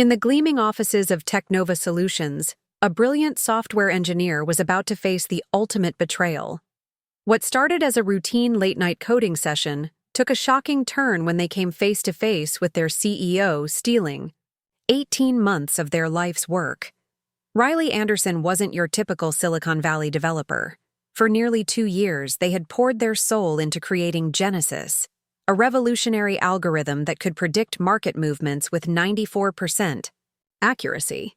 In the gleaming offices of TechNova Solutions, a brilliant software engineer was about to face the ultimate betrayal. What started as a routine late-night coding session took a shocking turn when they came face-to-face with their CEO stealing 18 months of their life's work. Riley Anderson wasn't your typical Silicon Valley developer. For nearly 2 years, they had poured their soul into creating Genesis, a revolutionary algorithm that could predict market movements with 94% accuracy.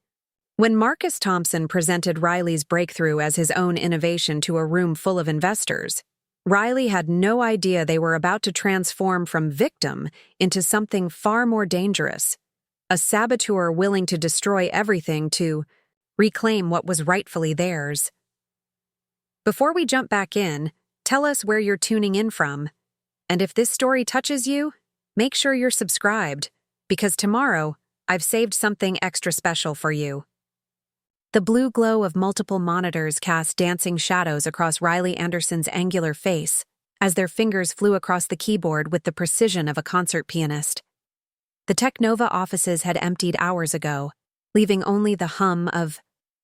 When Marcus Thompson presented Riley's breakthrough as his own innovation to a room full of investors, Riley had no idea they were about to transform from victim into something far more dangerous, a saboteur willing to destroy everything to reclaim what was rightfully theirs. Before we jump back in, tell us where you're tuning in from. And if this story touches you, make sure you're subscribed, because tomorrow I've saved something extra special for you. The blue glow of multiple monitors cast dancing shadows across Riley Anderson's angular face as their fingers flew across the keyboard with the precision of a concert pianist. The TechNova offices had emptied hours ago, leaving only the hum of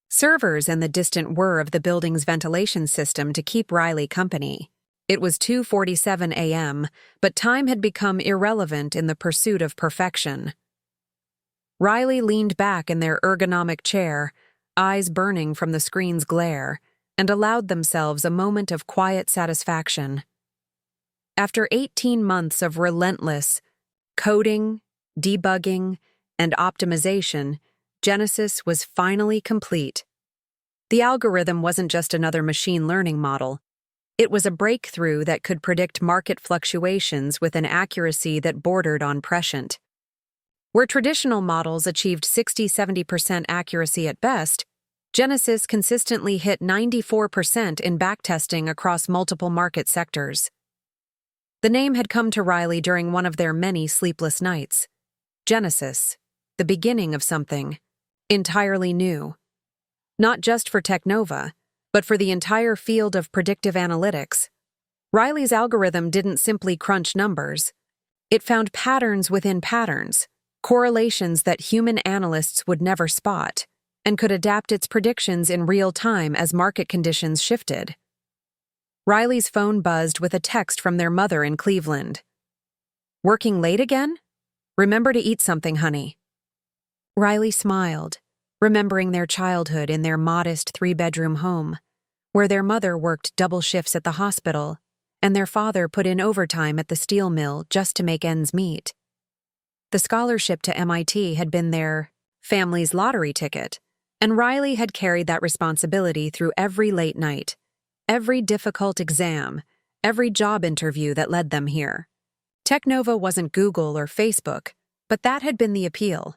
servers and the distant whir of the building's ventilation system to keep Riley company. It was 2:47 a.m., but time had become irrelevant in the pursuit of perfection. Riley leaned back in their ergonomic chair, eyes burning from the screen's glare, and allowed themselves a moment of quiet satisfaction. After 18 months of relentless coding, debugging, and optimization, Genesis was finally complete. The algorithm wasn't just another machine learning model. It was a breakthrough that could predict market fluctuations with an accuracy that bordered on prescient. Where traditional models achieved 60–70% accuracy at best, Genesis consistently hit 94% in backtesting across multiple market sectors. The name had come to Riley during one of their many sleepless nights. Genesis, the beginning of something entirely new. Not just for TechNova, but for the entire field of predictive analytics. Riley's algorithm didn't simply crunch numbers. It found patterns within patterns, correlations that human analysts would never spot, and could adapt its predictions in real time as market conditions shifted. Riley's phone buzzed with a text from their mother in Cleveland. "Working late again? Remember to eat something, honey." Riley smiled, remembering their childhood in their modest 3-bedroom home, where their mother worked double shifts at the hospital and their father put in overtime at the steel mill just to make ends meet. The scholarship to MIT had been their family's lottery ticket, and Riley had carried that responsibility through every late night, every difficult exam, every job interview that led them here. TechNova wasn't Google or Facebook, but that had been the appeal.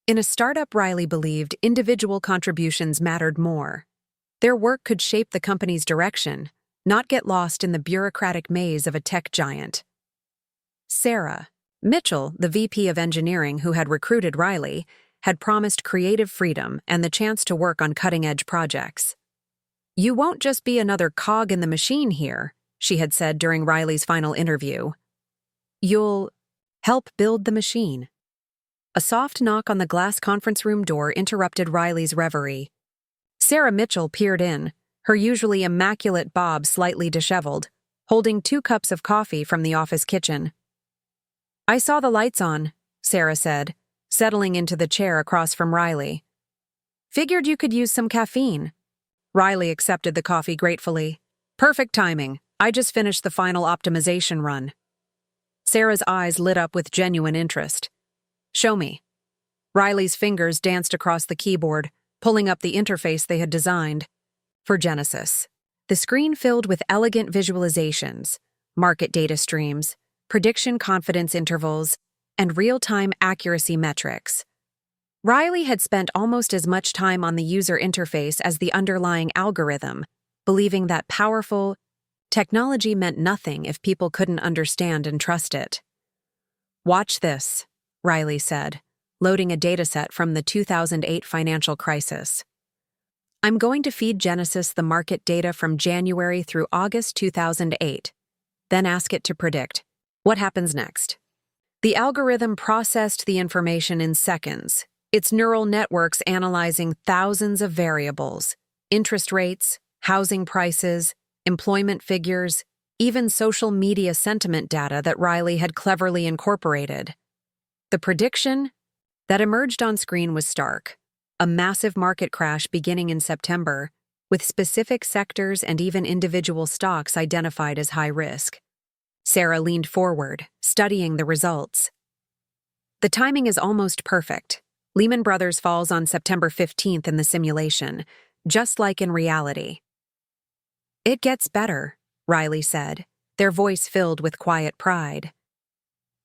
In a startup, Riley believed individual contributions mattered more. Their work could shape the company's direction, not get lost in the bureaucratic maze of a tech giant. Sarah Mitchell, the VP of engineering who had recruited Riley, had promised creative freedom and the chance to work on cutting-edge projects. "You won't just be another cog in the machine here," she had said during Riley's final interview. "You'll help build the machine." A soft knock on the glass conference room door interrupted Riley's reverie. Sarah Mitchell peered in, her usually immaculate bob slightly disheveled, holding 2 cups of coffee from the office kitchen. "I saw the lights on," Sarah said, settling into the chair across from Riley. "Figured you could use some caffeine." Riley accepted the coffee gratefully. "Perfect timing. I just finished the final optimization run." Sarah's eyes lit up with genuine interest. "Show me." Riley's fingers danced across the keyboard, pulling up the interface they had designed for Genesis. The screen filled with elegant visualizations, market data streams, prediction confidence intervals, and real-time accuracy metrics. Riley had spent almost as much time on the user interface as the underlying algorithm, believing that powerful technology meant nothing if people couldn't understand and trust it. "Watch this," Riley said, loading a dataset from the 2008 financial crisis. "I'm going to feed Genesis the market data from January through August 2008, then ask it to predict. What happens next?" The algorithm processed the information in seconds, its neural networks analyzing thousands of variables: interest rates, housing prices, employment figures, even social media sentiment data that Riley had cleverly incorporated. The prediction that emerged on screen was stark: a massive market crash beginning in September, with specific sectors and even individual stocks identified as high risk. Sarah leaned forward, studying the results. The timing is almost perfect. Lehman Brothers falls on September 15th in the simulation, just like in reality. It gets better, Riley said, their voice filled with quiet pride.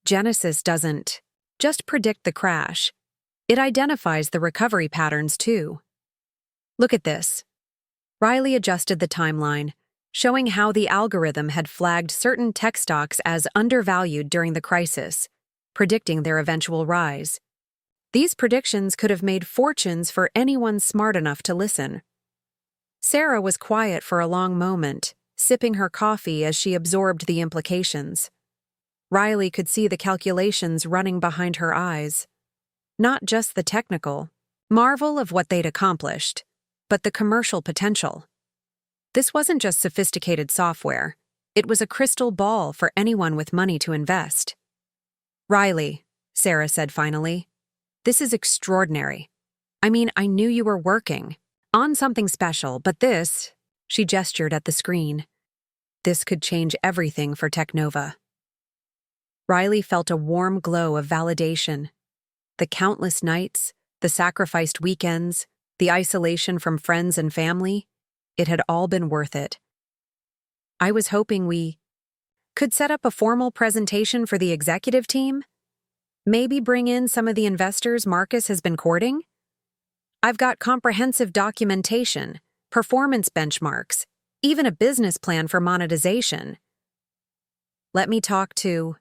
Genesis doesn't just predict the crash. It identifies the recovery patterns, too. Look at this. Riley adjusted the timeline, showing how the algorithm had flagged certain tech stocks as undervalued during the crisis, predicting their eventual rise. These predictions could have made fortunes for anyone smart enough to listen. Sarah was quiet for a long moment, sipping her coffee as she absorbed the implications. Riley could see the calculations running behind her eyes. Not just the technical marvel of what they'd accomplished, but the commercial potential. This wasn't just sophisticated software. It was a crystal ball for anyone with money to invest. Riley, Sarah said finally, this is extraordinary. I mean, I knew you were working on something special, but this, she gestured at the screen, this could change everything for TechNova. Riley felt a warm glow of validation. The countless nights, the sacrificed weekends, the isolation from friends and family, it had all been worth it. I was hoping we could set up a formal presentation for the executive team. Maybe bring in some of the investors Marcus has been courting. I've got comprehensive documentation, performance benchmarks, even a business plan for monetization. Let me talk to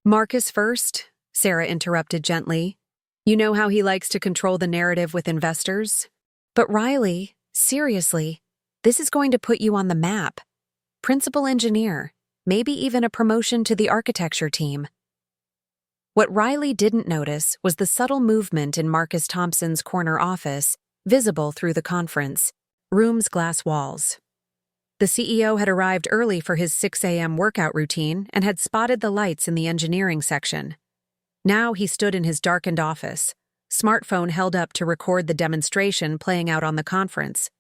Marcus first, Sarah interrupted gently. You know how he likes to control the narrative with investors? But Riley, seriously, this is going to put you on the map. Principal engineer, maybe even a promotion to the architecture team. What Riley didn't notice was the subtle movement in Marcus Thompson's corner office, visible through the conference room's glass walls. The CEO had arrived early for his 6 a.m. workout routine and had spotted the lights in the engineering section. Now he stood in his darkened office, smartphone held up to record the demonstration playing out on the conference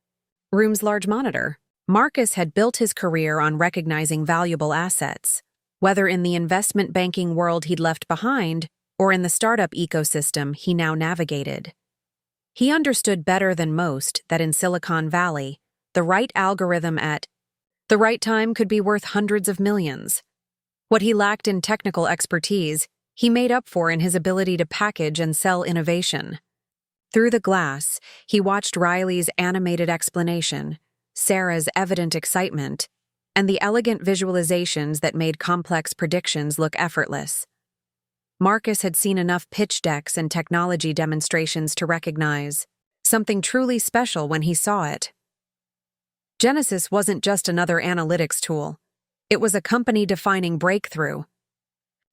room's large monitor. Marcus had built his career on recognizing valuable assets, whether in the investment banking world he'd left behind or in the startup ecosystem he now navigated. He understood better than most that in Silicon Valley, the right algorithm at the right time could be worth hundreds of millions. What he lacked in technical expertise, he made up for in his ability to package and sell innovation. Through the glass, he watched Riley's animated explanation, Sarah's evident excitement, and the elegant visualizations that made complex predictions look effortless. Marcus had seen enough pitch decks and technology demonstrations to recognize something truly special when he saw it. Genesis wasn't just another analytics tool. It was a company-defining breakthrough.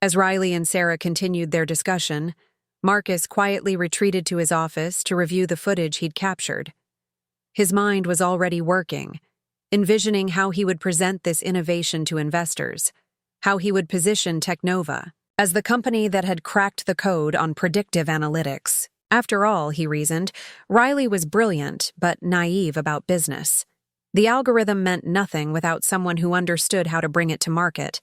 As Riley and Sarah continued their discussion, Marcus quietly retreated to his office to review the footage he'd captured. His mind was already working, envisioning how he would present this innovation to investors, how he would position TechNova as the company that had cracked the code on predictive analytics. After all, he reasoned, Riley was brilliant but naive about business. The algorithm meant nothing without someone who understood how to bring it to market.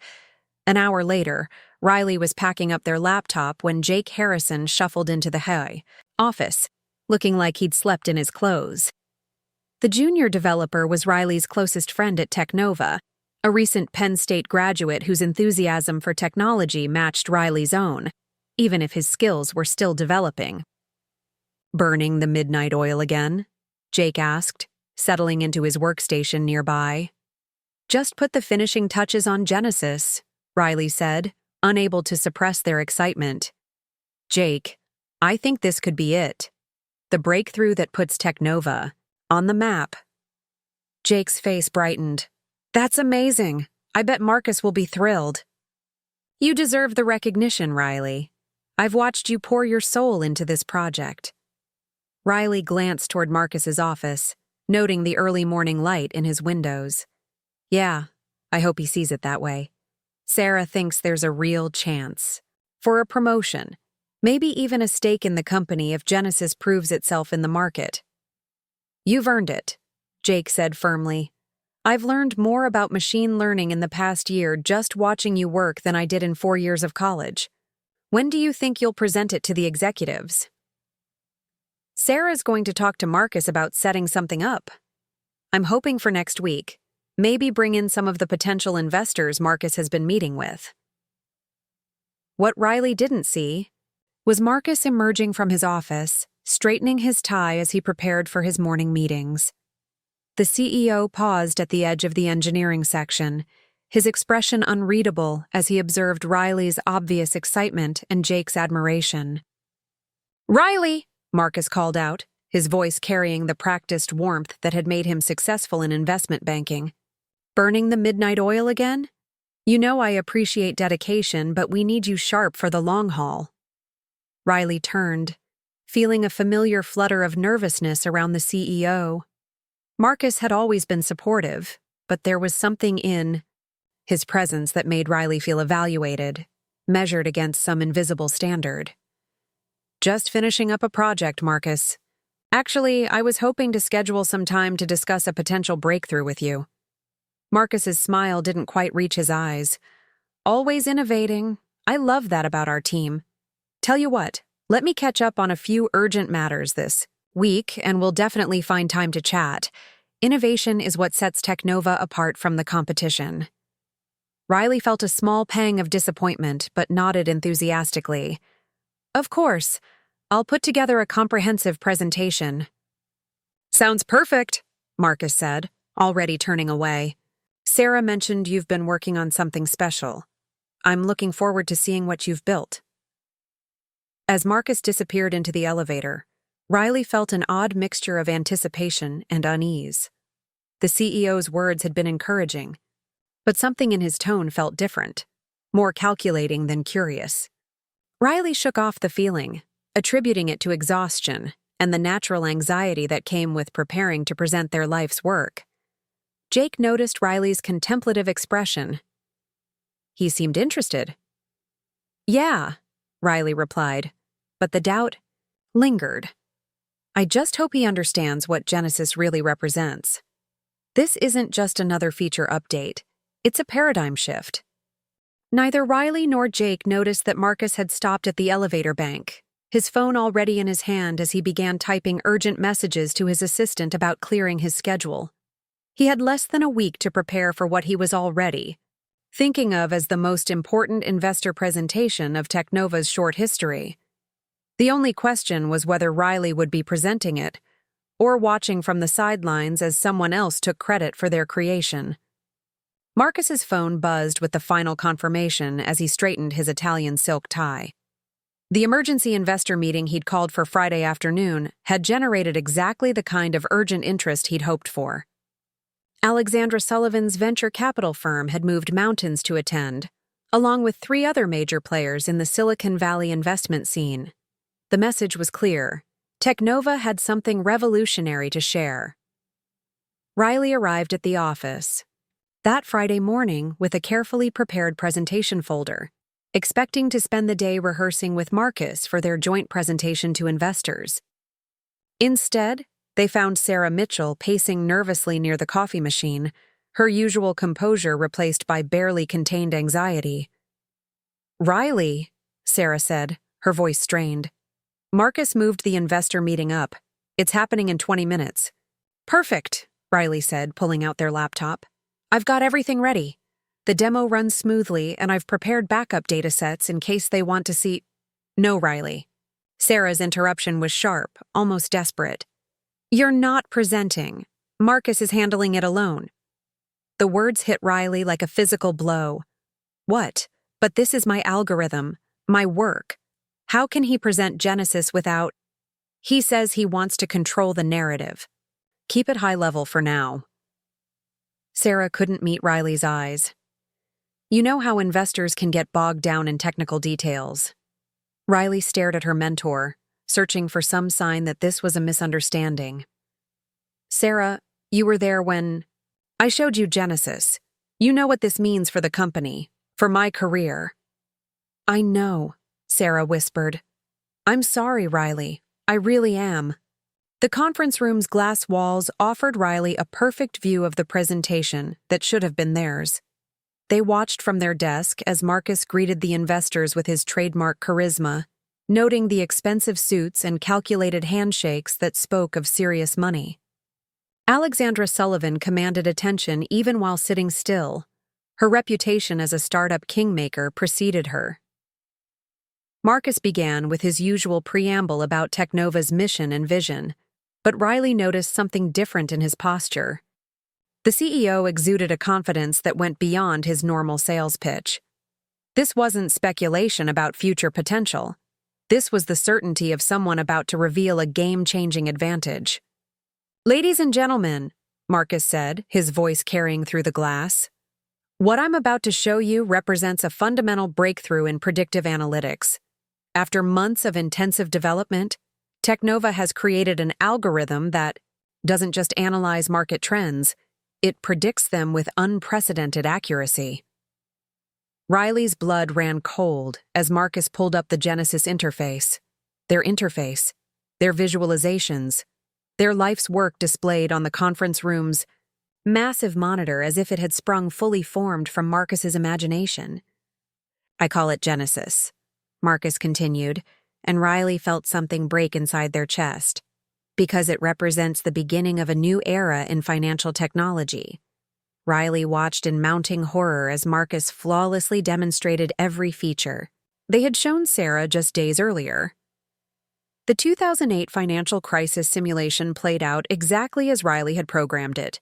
An hour later, Riley was packing up their laptop when Jake Harrison shuffled into the office, looking like he'd slept in his clothes. The junior developer was Riley's closest friend at TechNova, a recent Penn State graduate whose enthusiasm for technology matched Riley's own, even if his skills were still developing. Burning the midnight oil again? Jake asked, settling into his workstation nearby. Just put the finishing touches on Genesis, Riley said, unable to suppress their excitement. Jake, I think this could be it. The breakthrough that puts TechNova on the map. Jake's face brightened. That's amazing. I bet Marcus will be thrilled. You deserve the recognition, Riley. I've watched you pour your soul into this project. Riley glanced toward Marcus's office, noting the early morning light in his windows. Yeah, I hope he sees it that way. Sarah thinks there's a real chance. For a promotion, maybe even a stake in the company if Genesis proves itself in the market. You've earned it, Jake said firmly. I've learned more about machine learning in the past year just watching you work than I did in 4 years of college. When do you think you'll present it to the executives? Sarah's going to talk to Marcus about setting something up. I'm hoping for next week. Maybe bring in some of the potential investors Marcus has been meeting with. What Riley didn't see was Marcus emerging from his office, straightening his tie as he prepared for his morning meetings. The CEO paused at the edge of the engineering section, his expression unreadable as he observed Riley's obvious excitement and Jake's admiration. "Riley!" Marcus called out, his voice carrying the practiced warmth that had made him successful in investment banking. "Burning the midnight oil again? You know I appreciate dedication, but we need you sharp for the long haul." Riley turned, feeling a familiar flutter of nervousness around the CEO. Marcus had always been supportive, but there was something in his presence that made Riley feel evaluated, measured against some invisible standard. "Just finishing up a project, Marcus. Actually, I was hoping to schedule some time to discuss a potential breakthrough with you." Marcus's smile didn't quite reach his eyes. "Always innovating. I love that about our team. Tell you what, let me catch up on a few urgent matters this week, and we'll definitely find time to chat. Innovation is what sets TechNova apart from the competition." Riley felt a small pang of disappointment, but nodded enthusiastically. "Of course. I'll put together a comprehensive presentation." "Sounds perfect," Marcus said, already turning away. "Sarah mentioned you've been working on something special. I'm looking forward to seeing what you've built." As Marcus disappeared into the elevator, Riley felt an odd mixture of anticipation and unease. The CEO's words had been encouraging, but something in his tone felt different, more calculating than curious. Riley shook off the feeling, attributing it to exhaustion and the natural anxiety that came with preparing to present their life's work. Jake noticed Riley's contemplative expression. He seemed interested. "Yeah," Riley replied, but the doubt lingered. "I just hope he understands what Genesis really represents. This isn't just another feature update, it's a paradigm shift." Neither Riley nor Jake noticed that Marcus had stopped at the elevator bank, his phone already in his hand as he began typing urgent messages to his assistant about clearing his schedule. He had less than a week to prepare for what he was already thinking of as the most important investor presentation of TechNova's short history. The only question was whether Riley would be presenting it, or watching from the sidelines as someone else took credit for their creation. Marcus's phone buzzed with the final confirmation as he straightened his Italian silk tie. The emergency investor meeting he'd called for Friday afternoon had generated exactly the kind of urgent interest he'd hoped for. Alexandra Sullivan's venture capital firm had moved mountains to attend, along with 3 other major players in the Silicon Valley investment scene. The message was clear. TechNova had something revolutionary to share. Riley arrived at the office that Friday morning with a carefully prepared presentation folder, expecting to spend the day rehearsing with Marcus for their joint presentation to investors. Instead, they found Sarah Mitchell pacing nervously near the coffee machine, her usual composure replaced by barely contained anxiety. "Riley," Sarah said, her voice strained. "Marcus moved the investor meeting up. It's happening in 20 minutes. "Perfect," Riley said, pulling out their laptop. "I've got everything ready. The demo runs smoothly, and I've prepared backup datasets in case they want to see—" "No, Riley." Sarah's interruption was sharp, almost desperate. "You're not presenting. Marcus is handling it alone." The words hit Riley like a physical blow. "What? But this is my algorithm, my work. How can he present Genesis without—" "He says he wants to control the narrative. Keep it high level for now." Sarah couldn't meet Riley's eyes. You know how investors can get bogged down in technical details. Riley stared at her mentor, searching for some sign that this was a misunderstanding. Sarah, you were there when I showed you Genesis. You know what this means for the company, for my career. I know, Sarah whispered. I'm sorry, Riley. I really am. The conference room's glass walls offered Riley a perfect view of the presentation that should have been theirs. They watched from their desk as Marcus greeted the investors with his trademark charisma, noting the expensive suits and calculated handshakes that spoke of serious money. Alexandra Sullivan commanded attention even while sitting still. Her reputation as a startup kingmaker preceded her. Marcus began with his usual preamble about TechNova's mission and vision, but Riley noticed something different in his posture. The CEO exuded a confidence that went beyond his normal sales pitch. This wasn't speculation about future potential. This was the certainty of someone about to reveal a game-changing advantage. Ladies and gentlemen, Marcus said, his voice carrying through the glass, what I'm about to show you represents a fundamental breakthrough in predictive analytics. After months of intensive development, TechNova has created an algorithm that doesn't just analyze market trends, it predicts them with unprecedented accuracy. Riley's blood ran cold as Marcus pulled up the Genesis interface, their visualizations, their life's work displayed on the conference room's massive monitor as if it had sprung fully formed from Marcus's imagination. I call it Genesis, Marcus continued, and Riley felt something break inside their chest, because it represents the beginning of a new era in financial technology. Riley watched in mounting horror as Marcus flawlessly demonstrated every feature they had shown Sarah just days earlier. The 2008 financial crisis simulation played out exactly as Riley had programmed it,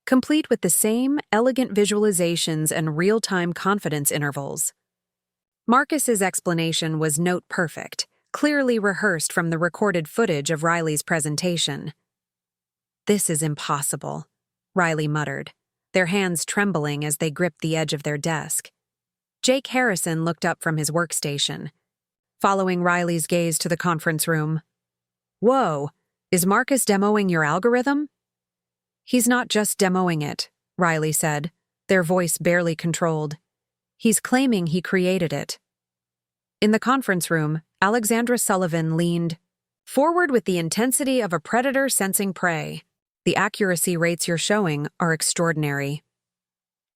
complete with the same elegant visualizations and real-time confidence intervals. Marcus's explanation was note-perfect, clearly rehearsed from the recorded footage of Riley's presentation. This is impossible, Riley muttered, their hands trembling as they gripped the edge of their desk. Jake Harrison looked up from his workstation, following Riley's gaze to the conference room. Whoa, is Marcus demoing your algorithm? He's not just demoing it, Riley said, their voice barely controlled. He's claiming he created it. In the conference room, Alexandra Sullivan leaned forward with the intensity of a predator sensing prey. The accuracy rates you're showing are extraordinary.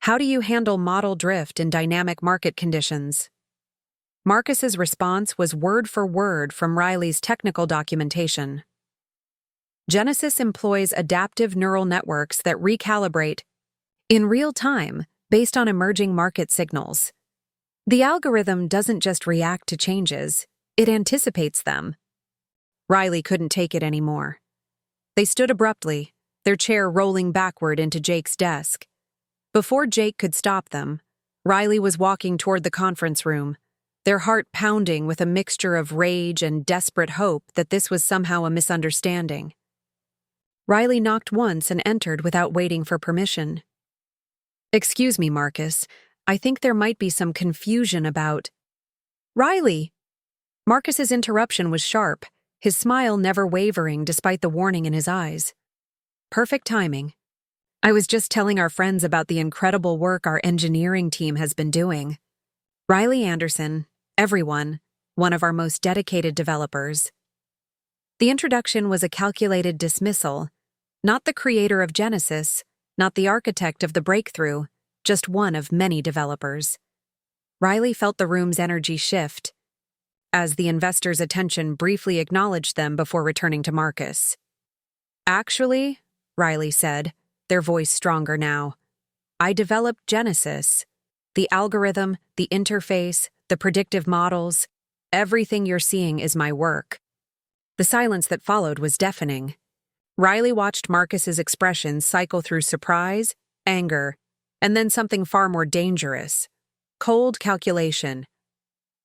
How do you handle model drift in dynamic market conditions? Marcus's response was word for word from Riley's technical documentation. Genesis employs adaptive neural networks that recalibrate in real time based on emerging market signals. The algorithm doesn't just react to changes, it anticipates them. Riley couldn't take it anymore. They stood abruptly, their chair rolling backward into Jake's desk. Before Jake could stop them, Riley was walking toward the conference room, their heart pounding with a mixture of rage and desperate hope that this was somehow a misunderstanding. Riley knocked once and entered without waiting for permission. Excuse me, Marcus. I think there might be some confusion about… Riley! Marcus's interruption was sharp, his smile never wavering despite the warning in his eyes. Perfect timing. I was just telling our friends about the incredible work our engineering team has been doing. Riley Anderson, everyone, one of our most dedicated developers. The introduction was a calculated dismissal, not the creator of Genesis, not the architect of the breakthrough, just one of many developers. Riley felt the room's energy shift, as the investors' attention briefly acknowledged them before returning to Marcus. Actually, Riley said, their voice stronger now, I developed Genesis. The algorithm, the interface, the predictive models, everything you're seeing is my work. The silence that followed was deafening. Riley watched Marcus's expression cycle through surprise, anger, and then something far more dangerous, cold calculation.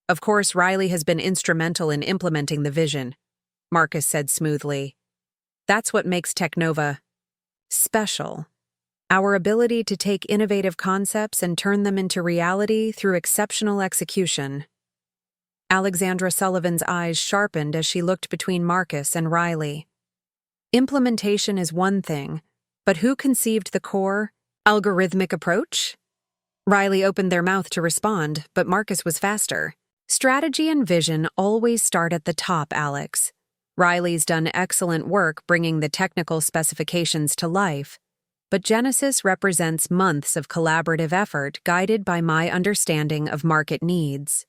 Of course, Riley has been instrumental in implementing the vision, Marcus said smoothly. That's what makes TechNova special. our ability to take innovative concepts and turn them into reality through exceptional execution. Alexandra Sullivan's eyes sharpened as she looked between Marcus and Riley. Implementation is one thing, but who conceived the core, algorithmic approach? Riley opened their mouth to respond, but Marcus was faster. Strategy and vision always start at the top, Alex. Riley's done excellent work bringing the technical specifications to life, but Genesis represents months of collaborative effort guided by my understanding of market needs.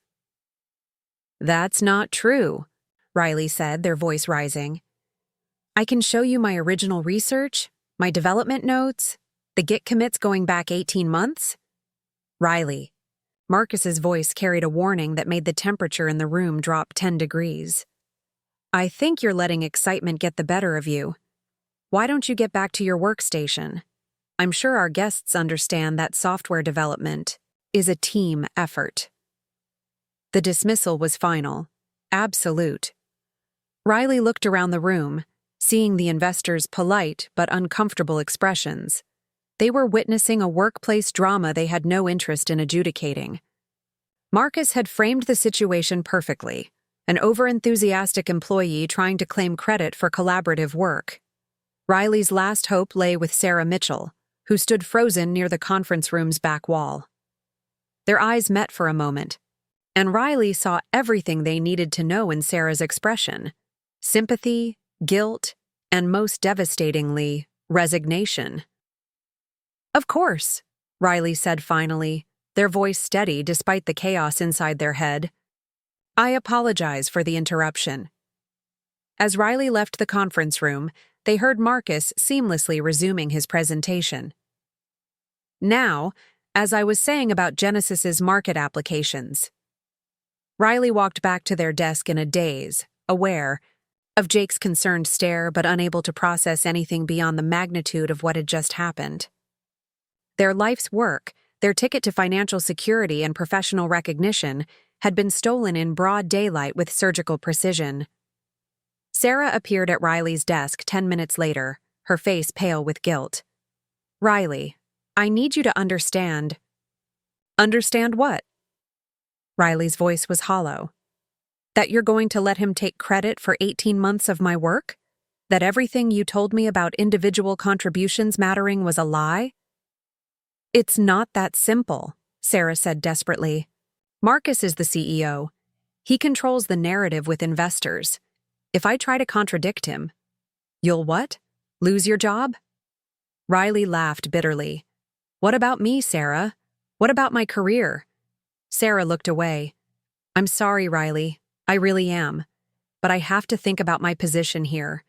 That's not true, Riley said, their voice rising. I can show you my original research, my development notes, the Git commits going back 18 months. Riley. Marcus's voice carried a warning that made the temperature in the room drop 10 degrees. I think you're letting excitement get the better of you. Why don't you get back to your workstation? I'm sure our guests understand that software development is a team effort. The dismissal was final, absolute. Riley looked around the room, seeing the investors' polite but uncomfortable expressions. They were witnessing a workplace drama they had no interest in adjudicating. Marcus had framed the situation perfectly, an overenthusiastic employee trying to claim credit for collaborative work. Riley's last hope lay with Sarah Mitchell, who stood frozen near the conference room's back wall. Their eyes met for a moment, and Riley saw everything they needed to know in Sarah's expression: sympathy, guilt, and most devastatingly, resignation. Of course, Riley said finally, their voice steady despite the chaos inside their head. I apologize for the interruption. As Riley left the conference room, they heard Marcus seamlessly resuming his presentation. Now, as I was saying about Genesis's market applications. Riley walked back to their desk in a daze, aware of Jake's concerned stare but unable to process anything beyond the magnitude of what had just happened. Their life's work, their ticket to financial security and professional recognition, had been stolen in broad daylight with surgical precision. Sarah appeared at Riley's desk 10 minutes later, her face pale with guilt. Riley, I need you to understand. Understand what? Riley's voice was hollow. That you're going to let him take credit for 18 months of my work? That everything you told me about individual contributions mattering was a lie? It's not that simple, Sarah said desperately. Marcus is the CEO. He controls the narrative with investors. If I try to contradict him, you'll what? Lose your job? Riley laughed bitterly. What about me, Sarah? What about my career? Sarah looked away. I'm sorry, Riley. I really am. But I have to think about my position here.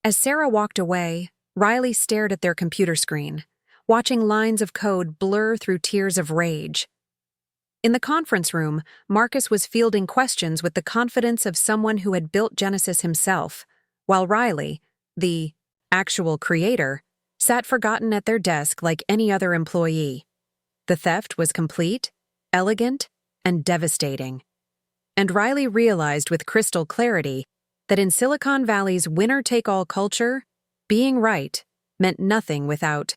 As Sarah walked away, Riley stared at their computer screen, watching lines of code blur through tears of rage. In the conference room, Marcus was fielding questions with the confidence of someone who had built Genesis himself, while Riley, the actual creator, sat forgotten at their desk like any other employee. The theft was complete, elegant, and devastating. And Riley realized with crystal clarity that in Silicon Valley's winner-take-all culture, being right meant nothing without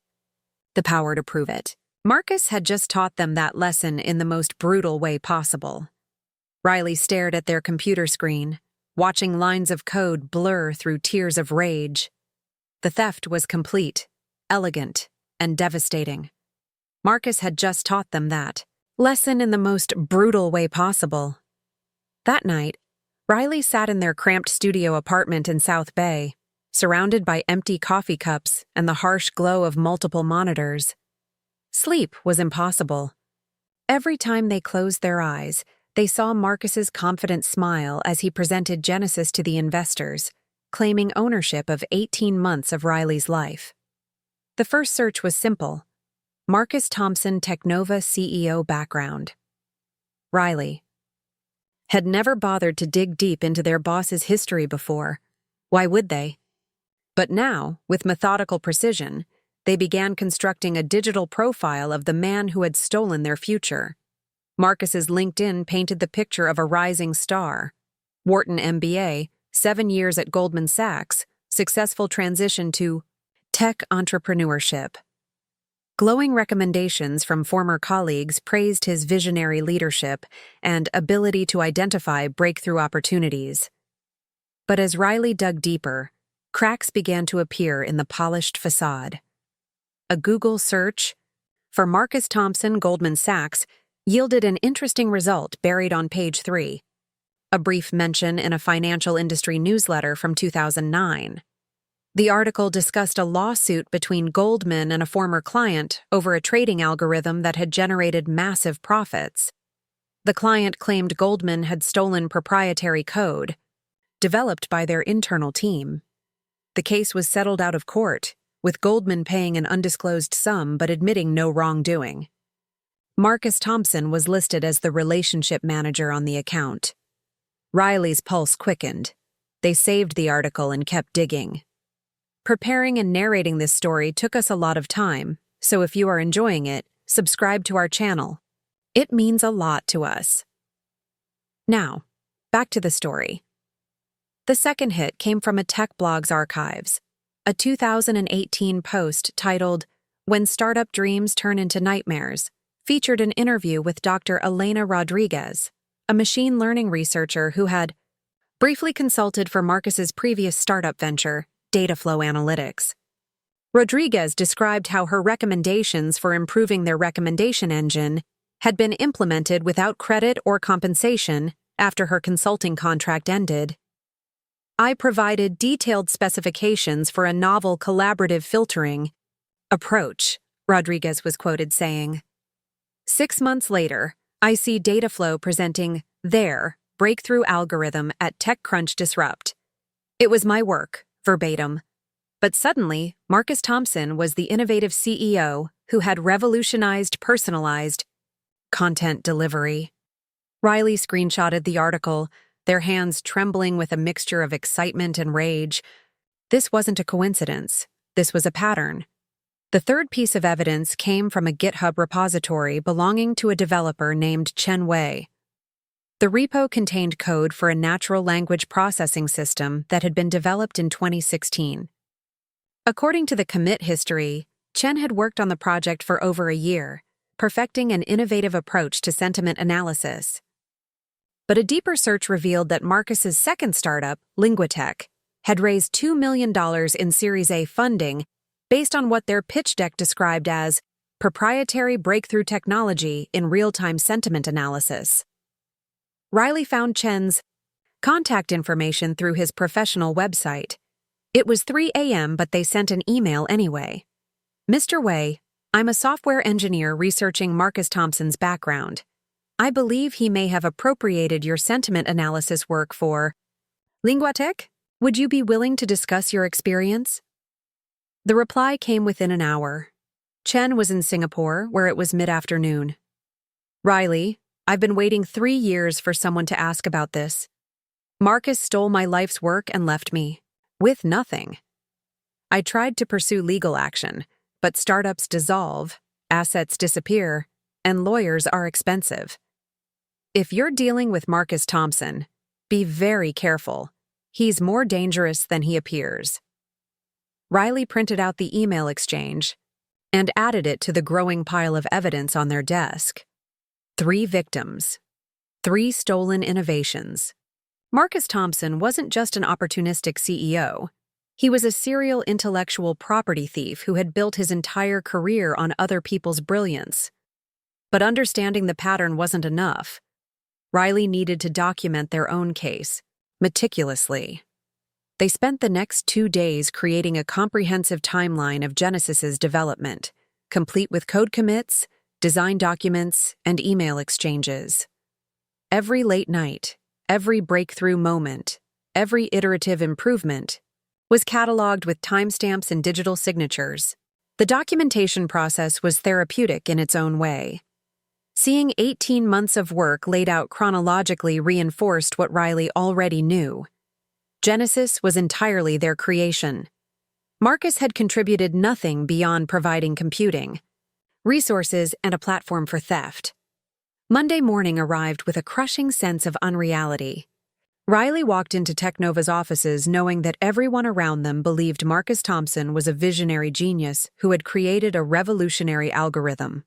the power to prove it. Marcus had just taught them that lesson in the most brutal way possible. Riley stared at their computer screen, watching lines of code blur through tears of rage. The theft was complete, elegant, and devastating. Marcus had just taught them that lesson in the most brutal way possible. That night, Riley sat in their cramped studio apartment in South Bay, surrounded by empty coffee cups and the harsh glow of multiple monitors. Sleep was impossible. Every time they closed their eyes, they saw Marcus's confident smile as he presented Genesis to the investors, claiming ownership of 18 months of Riley's life. The first search was simple: Marcus Thompson, TechNova CEO background. Riley had never bothered to dig deep into their boss's history before. Why would they? But now, with methodical precision, they began constructing a digital profile of the man who had stolen their future. Marcus's LinkedIn painted the picture of a rising star. Wharton MBA, 7 years at Goldman Sachs, successful transition to tech entrepreneurship. Glowing recommendations from former colleagues praised his visionary leadership and ability to identify breakthrough opportunities. But as Riley dug deeper, cracks began to appear in the polished facade. A Google search for Marcus Thompson, Goldman Sachs, yielded an interesting result buried on page 3, a brief mention in a financial industry newsletter from 2009. The article discussed a lawsuit between Goldman and a former client over a trading algorithm that had generated massive profits. The client claimed Goldman had stolen proprietary code, developed by their internal team. The case was settled out of court, with Goldman paying an undisclosed sum but admitting no wrongdoing. Marcus Thompson was listed as the relationship manager on the account. Riley's pulse quickened. They saved the article and kept digging. Preparing and narrating this story took us a lot of time, so if you are enjoying it, subscribe to our channel. It means a lot to us. Now, back to the story. The second hit came from a Tech Blogs archives, a 2018 post titled, "When Startup Dreams Turn into Nightmares," featured an interview with Dr. Elena Rodriguez, a machine learning researcher who had briefly consulted for Marcus's previous startup venture, Dataflow Analytics. Rodriguez described how her recommendations for improving their recommendation engine had been implemented without credit or compensation after her consulting contract ended. "I provided detailed specifications for a novel collaborative filtering approach," Rodriguez was quoted saying. 6 months later, I see Dataflow presenting their breakthrough algorithm at TechCrunch Disrupt. It was my work, verbatim. But suddenly, Marcus Thompson was the innovative CEO who had revolutionized personalized content delivery. Riley screenshotted the article, their hands trembling with a mixture of excitement and rage. This wasn't a coincidence. This was a pattern. The third piece of evidence came from a GitHub repository belonging to a developer named Chen Wei. The repo contained code for a natural language processing system that had been developed in 2016. According to the commit history, Chen had worked on the project for over a year, perfecting an innovative approach to sentiment analysis. But a deeper search revealed that Marcus's second startup, Linguatech, had raised $2 million in Series A funding based on what their pitch deck described as proprietary breakthrough technology in real-time sentiment analysis. Riley found Chen's contact information through his professional website. It was 3 a.m., but they sent an email anyway. "Mr. Wei, I'm a software engineer researching Marcus Thompson's background. I believe he may have appropriated your sentiment analysis work for Linguatech. Would you be willing to discuss your experience?" The reply came within an hour. Chen was in Singapore, where it was mid-afternoon. "Riley, I've been waiting 3 years for someone to ask about this. Marcus stole my life's work and left me with nothing. I tried to pursue legal action, but startups dissolve, assets disappear, and lawyers are expensive. If you're dealing with Marcus Thompson, be very careful. He's more dangerous than he appears." Riley printed out the email exchange and added it to the growing pile of evidence on their desk. 3 victims. 3 stolen innovations. Marcus Thompson wasn't just an opportunistic CEO. He was a serial intellectual property thief who had built his entire career on other people's brilliance. But understanding the pattern wasn't enough. Riley needed to document their own case, meticulously. They spent the next 2 days creating a comprehensive timeline of Genesis's development, complete with code commits, design documents, and email exchanges. Every late night, every breakthrough moment, every iterative improvement was cataloged with timestamps and digital signatures. The documentation process was therapeutic in its own way. Seeing 18 months of work laid out chronologically reinforced what Riley already knew. Genesis was entirely their creation. Marcus had contributed nothing beyond providing computing, resources, and a platform for theft. Monday morning arrived with a crushing sense of unreality. Riley walked into TechNova's offices knowing that everyone around them believed Marcus Thompson was a visionary genius who had created a revolutionary algorithm.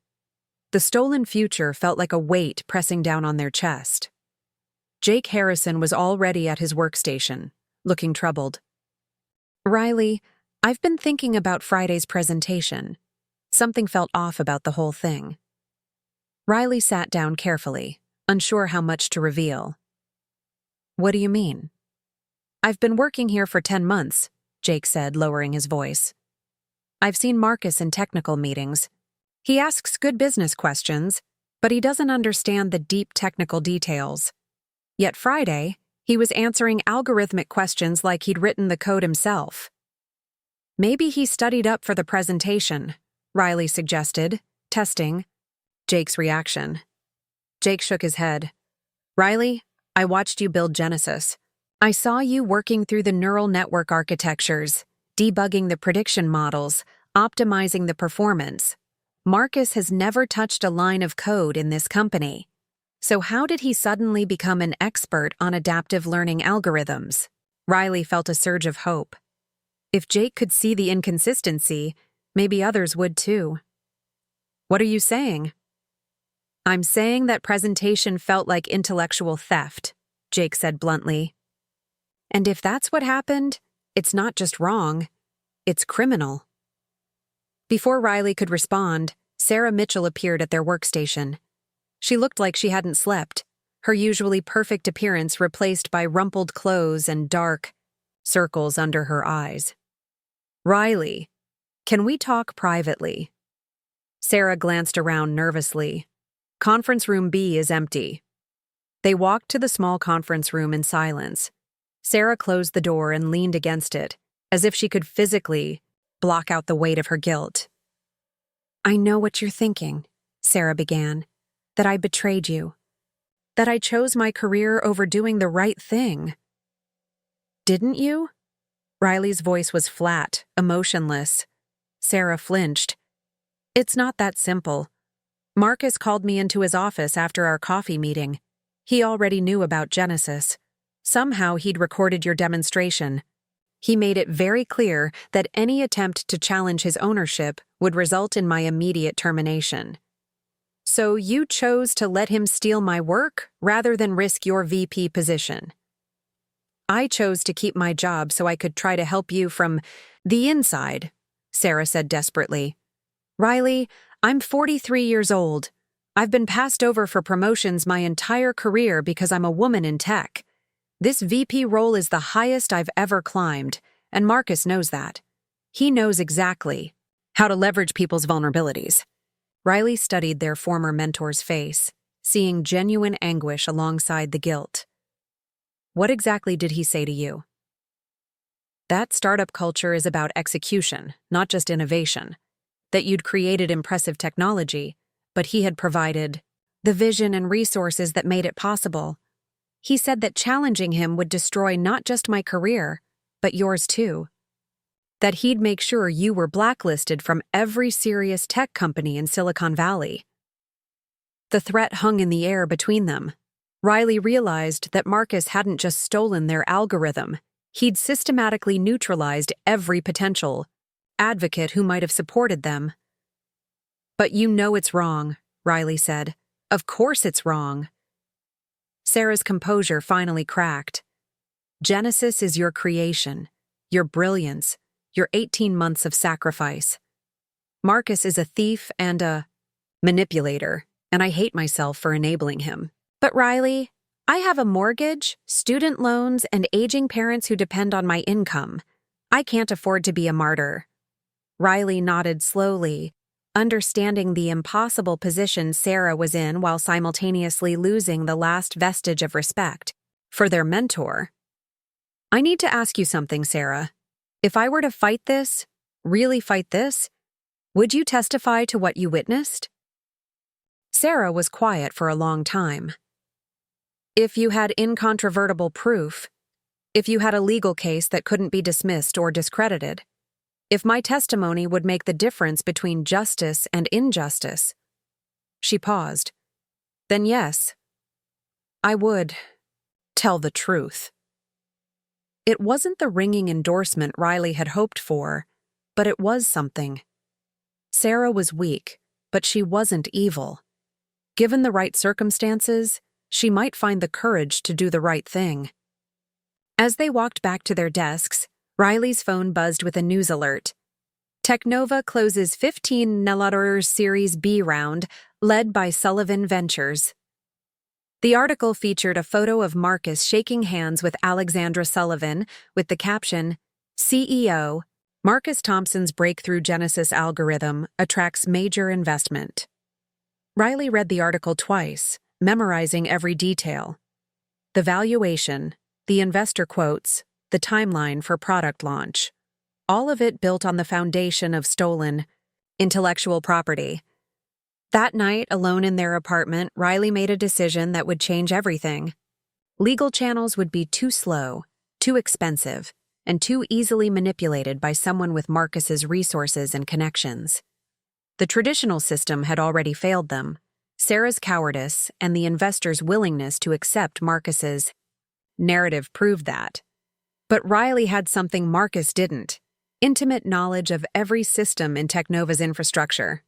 The stolen future felt like a weight pressing down on their chest. Jake Harrison was already at his workstation, looking troubled. "Riley, I've been thinking about Friday's presentation. Something felt off about the whole thing." Riley sat down carefully, unsure how much to reveal. "What do you mean?" "I've been working here for 10 months, Jake said, lowering his voice. "I've seen Marcus in technical meetings. He asks good business questions, but he doesn't understand the deep technical details. Yet Friday, he was answering algorithmic questions like he'd written the code himself." "Maybe he studied up for the presentation," Riley suggested, testing Jake's reaction. Jake shook his head. "Riley, I watched you build Genesis. I saw you working through the neural network architectures, debugging the prediction models, optimizing the performance. Marcus has never touched a line of code in this company. So how did he suddenly become an expert on adaptive learning algorithms?" Riley felt a surge of hope. If Jake could see the inconsistency, maybe others would too. "What are you saying?" "I'm saying that presentation felt like intellectual theft," Jake said bluntly. "And if that's what happened, it's not just wrong, it's criminal." Before Riley could respond, Sarah Mitchell appeared at their workstation. She looked like she hadn't slept, her usually perfect appearance replaced by rumpled clothes and dark circles under her eyes. "Riley, can we talk privately?" Sarah glanced around nervously. "Conference room B is empty." They walked to the small conference room in silence. Sarah closed the door and leaned against it, as if she could physically block out the weight of her guilt. "I know what you're thinking," Sarah began, "that I betrayed you, that I chose my career over doing the right thing." "Didn't you?" Riley's voice was flat, emotionless. Sarah flinched. "It's not that simple. Marcus called me into his office after our coffee meeting. He already knew about Genesis. Somehow he'd recorded your demonstration. He made it very clear that any attempt to challenge his ownership would result in my immediate termination. So you chose to let him steal my work rather than risk your VP position." "I chose to keep my job so I could try to help you from the inside," Sarah said desperately. "Riley, I'm 43 years old. I've been passed over for promotions my entire career because I'm a woman in tech. This VP role is the highest I've ever climbed, and Marcus knows that. He knows exactly how to leverage people's vulnerabilities." Riley studied their former mentor's face, seeing genuine anguish alongside the guilt. "What exactly did he say to you?" "That startup culture is about execution, not just innovation. That you'd created impressive technology, but he had provided the vision and resources that made it possible. He said that challenging him would destroy not just my career, but yours too. That he'd make sure you were blacklisted from every serious tech company in Silicon Valley." The threat hung in the air between them. Riley realized that Marcus hadn't just stolen their algorithm, he'd systematically neutralized every potential advocate who might have supported them. "But you know it's wrong," Riley said. "Of course it's wrong." Sarah's composure finally cracked. "Genesis is your creation, your brilliance, your 18 months of sacrifice. Marcus is a thief and a manipulator, and I hate myself for enabling him." "But Riley, I have a mortgage, student loans, and aging parents who depend on my income. I can't afford to be a martyr." Riley nodded slowly, understanding the impossible position Sarah was in while simultaneously losing the last vestige of respect for their mentor. "I need to ask you something, Sarah. If I were to fight this, really fight this, would you testify to what you witnessed?" Sarah was quiet for a long time. "If you had incontrovertible proof, if you had a legal case that couldn't be dismissed or discredited, if my testimony would make the difference between justice and injustice." She paused. "Then yes, I would." Tell the truth. It wasn't the ringing endorsement Riley had hoped for, but it was something. Sarah was weak, but she wasn't evil. Given the right circumstances, she might find the courage to do the right thing. As they walked back to their desks, Riley's phone buzzed with a news alert. TechNova closes 15 million Series B round, led by Sullivan Ventures. The article featured a photo of Marcus shaking hands with Alexandra Sullivan, with the caption, CEO, Marcus Thompson's breakthrough Genesis algorithm attracts major investment. Riley read the article twice, memorizing every detail. The valuation, the investor quotes, the timeline for product launch. All of it built on the foundation of stolen intellectual property. That night, alone in their apartment, Riley made a decision that would change everything. Legal channels would be too slow, too expensive, and too easily manipulated by someone with Marcus's resources and connections. The traditional system had already failed them. Sarah's cowardice and the investors' willingness to accept Marcus's narrative proved that. But Riley had something Marcus didn't: intimate knowledge of every system in TechNova's infrastructure.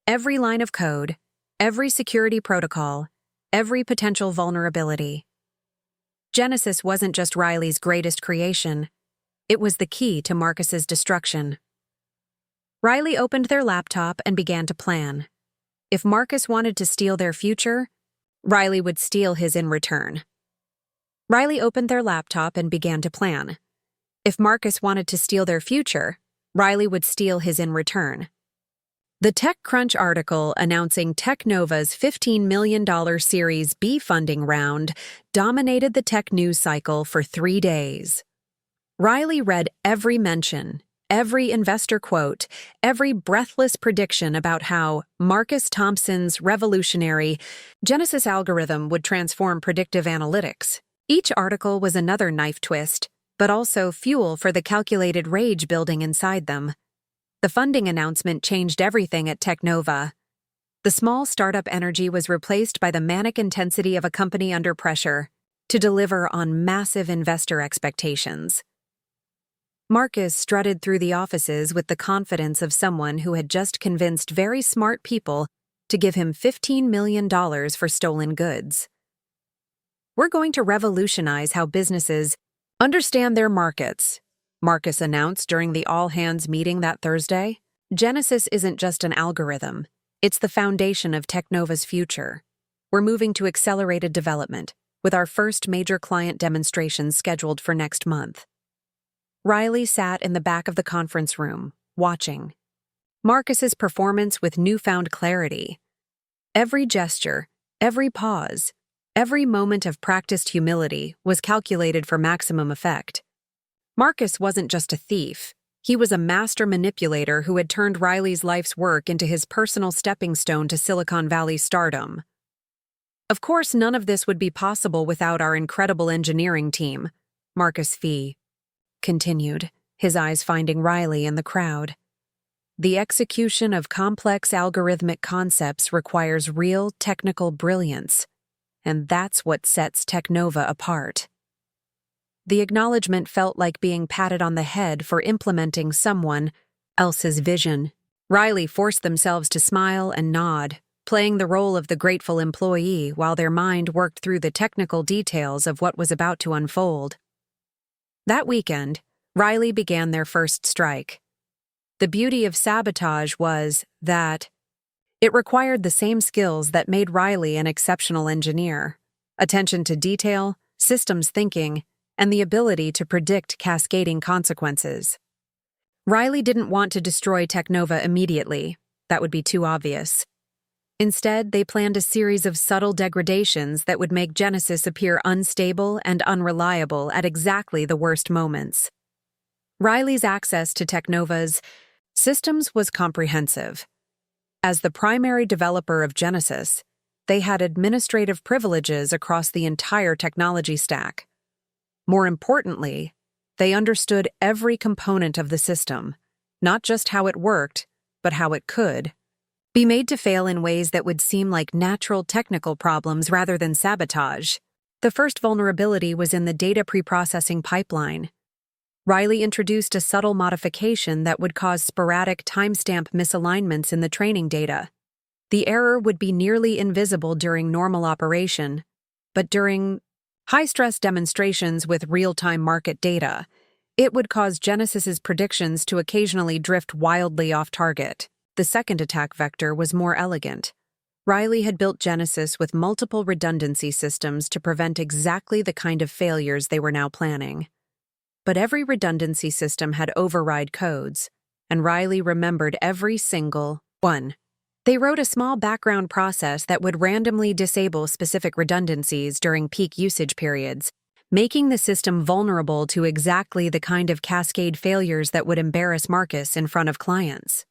Every line of code, every security protocol, every potential vulnerability. Genesis wasn't just Riley's greatest creation. It was the key to Marcus's destruction. Riley opened their laptop and began to plan. If Marcus wanted to steal their future, Riley would steal his in return. Riley opened their laptop and began to plan. If Marcus wanted to steal their future, Riley would steal his in return. The TechCrunch article announcing TechNova's $15 million Series B funding round dominated the tech news cycle for 3 days. Riley read every mention, every investor quote, every breathless prediction about how Marcus Thompson's revolutionary Genesis algorithm would transform predictive analytics. Each article was another knife twist, but also fuel for the calculated rage building inside them. The funding announcement changed everything at TechNova. The small startup energy was replaced by the manic intensity of a company under pressure to deliver on massive investor expectations. Marcus strutted through the offices with the confidence of someone who had just convinced very smart people to give him $15 million for stolen goods. We're going to revolutionize how businesses understand their markets, Marcus announced during the all-hands meeting that Thursday. Genesis isn't just an algorithm. It's the foundation of TechNova's future. We're moving to accelerated development, with our first major client demonstration scheduled for next month. Riley sat in the back of the conference room, watching Marcus's performance with newfound clarity. Every gesture, every pause, every moment of practiced humility was calculated for maximum effect. Marcus wasn't just a thief. He was a master manipulator who had turned Riley's life's work into his personal stepping stone to Silicon Valley stardom. Of course, none of this would be possible without our incredible engineering team, Marcus Fee continued, his eyes finding Riley in the crowd. The execution of complex algorithmic concepts requires real technical brilliance, and that's what sets TechNova apart. The acknowledgement felt like being patted on the head for implementing someone else's vision. Riley forced themselves to smile and nod, playing the role of the grateful employee while their mind worked through the technical details of what was about to unfold. That weekend, Riley began their first strike. The beauty of sabotage was that it required the same skills that made Riley an exceptional engineer: attention to detail, systems thinking, and the ability to predict cascading consequences. Riley didn't want to destroy TechNova immediately. That would be too obvious. Instead, they planned a series of subtle degradations that would make Genesis appear unstable and unreliable at exactly the worst moments. Riley's access to TechNova's systems was comprehensive. As the primary developer of Genesis, they had administrative privileges across the entire technology stack. More importantly, they understood every component of the system, not just how it worked, but how it could be made to fail in ways that would seem like natural technical problems rather than sabotage. The first vulnerability was in the data preprocessing pipeline. Riley introduced a subtle modification that would cause sporadic timestamp misalignments in the training data. The error would be nearly invisible during normal operation, but during high-stress demonstrations with real-time market data, it would cause Genesis's predictions to occasionally drift wildly off target. The second attack vector was more elegant. Riley had built Genesis with multiple redundancy systems to prevent exactly the kind of failures they were now planning. But every redundancy system had override codes, and Riley remembered every single one. They wrote a small background process that would randomly disable specific redundancies during peak usage periods, making the system vulnerable to exactly the kind of cascade failures that would embarrass Marcus in front of clients.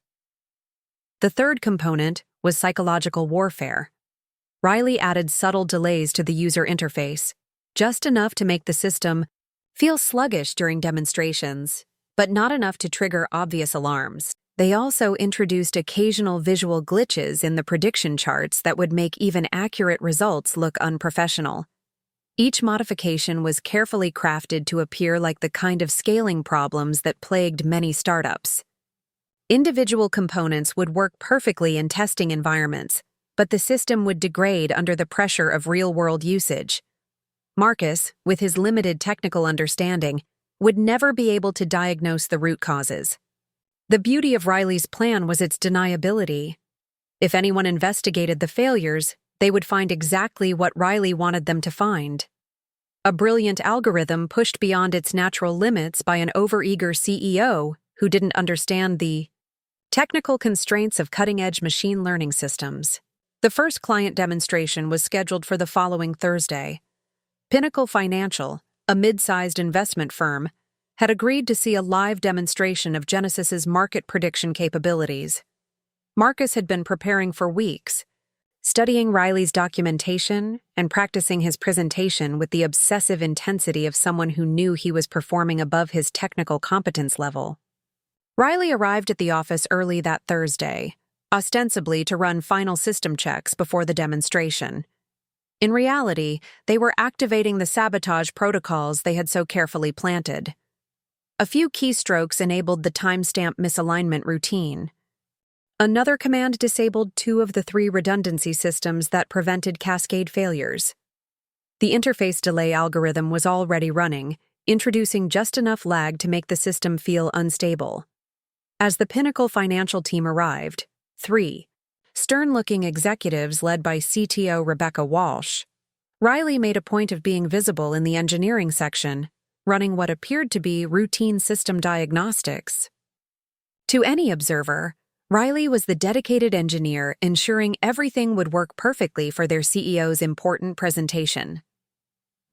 The third component was psychological warfare. Riley added subtle delays to the user interface, just enough to make the system feel sluggish during demonstrations, but not enough to trigger obvious alarms. They also introduced occasional visual glitches in the prediction charts that would make even accurate results look unprofessional. Each modification was carefully crafted to appear like the kind of scaling problems that plagued many startups. Individual components would work perfectly in testing environments, but the system would degrade under the pressure of real-world usage. Marcus, with his limited technical understanding, would never be able to diagnose the root causes. The beauty of Riley's plan was its deniability. If anyone investigated the failures, they would find exactly what Riley wanted them to find. A brilliant algorithm pushed beyond its natural limits by an overeager CEO who didn't understand the technical constraints of cutting-edge machine learning systems. The first client demonstration was scheduled for the following Thursday. Pinnacle Financial, a mid-sized investment firm, had agreed to see a live demonstration of Genesis's market prediction capabilities. Marcus had been preparing for weeks, studying Riley's documentation and practicing his presentation with the obsessive intensity of someone who knew he was performing above his technical competence level. Riley arrived at the office early that Thursday, ostensibly to run final system checks before the demonstration. In reality, they were activating the sabotage protocols they had so carefully planted. A few keystrokes enabled the timestamp misalignment routine. Another command disabled 2 of the 3 redundancy systems that prevented cascade failures. The interface delay algorithm was already running, introducing just enough lag to make the system feel unstable. As the Pinnacle Financial team arrived, 3 stern-looking executives led by CTO Rebecca Walsh, Riley made a point of being visible in the engineering section, running what appeared to be routine system diagnostics. To any observer, Riley was the dedicated engineer ensuring everything would work perfectly for their CEO's important presentation.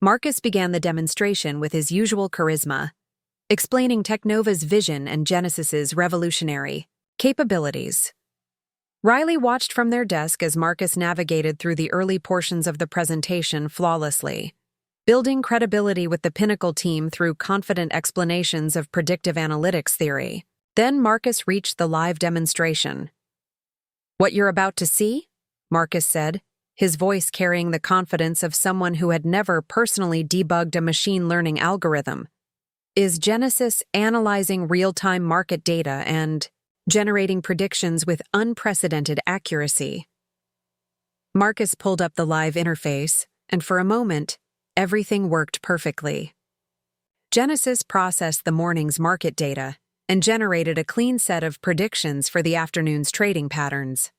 Marcus began the demonstration with his usual charisma, explaining TechNova's vision and Genesis's revolutionary capabilities. Riley watched from their desk as Marcus navigated through the early portions of the presentation flawlessly, building credibility with the Pinnacle team through confident explanations of predictive analytics theory. Then Marcus reached the live demonstration. "What you're about to see?" Marcus said, his voice carrying the confidence of someone who had never personally debugged a machine learning algorithm, "is Genesis analyzing real-time market data and generating predictions with unprecedented accuracy." Marcus pulled up the live interface, and for a moment, everything worked perfectly. Genesis processed the morning's market data and generated a clean set of predictions for the afternoon's trading patterns.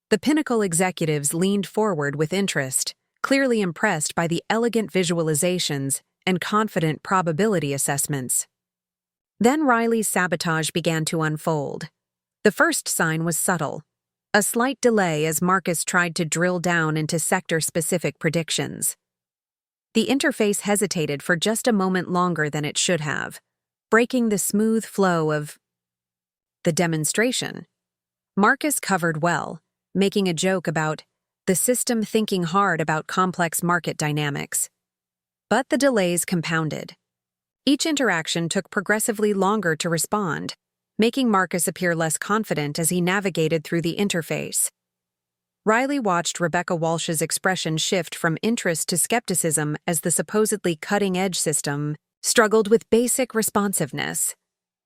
The Pinnacle executives leaned forward with interest, clearly impressed by the elegant visualizations and confident probability assessments. Then Riley's sabotage began to unfold. The first sign was subtle, a slight delay as Marcus tried to drill down into sector-specific predictions. The interface hesitated for just a moment longer than it should have, breaking the smooth flow of the demonstration. Marcus covered well, making a joke about the system thinking hard about complex market dynamics. But the delays compounded. Each interaction took progressively longer to respond, making Marcus appear less confident as he navigated through the interface. Riley watched Rebecca Walsh's expression shift from interest to skepticism as the supposedly cutting-edge system struggled with basic responsiveness.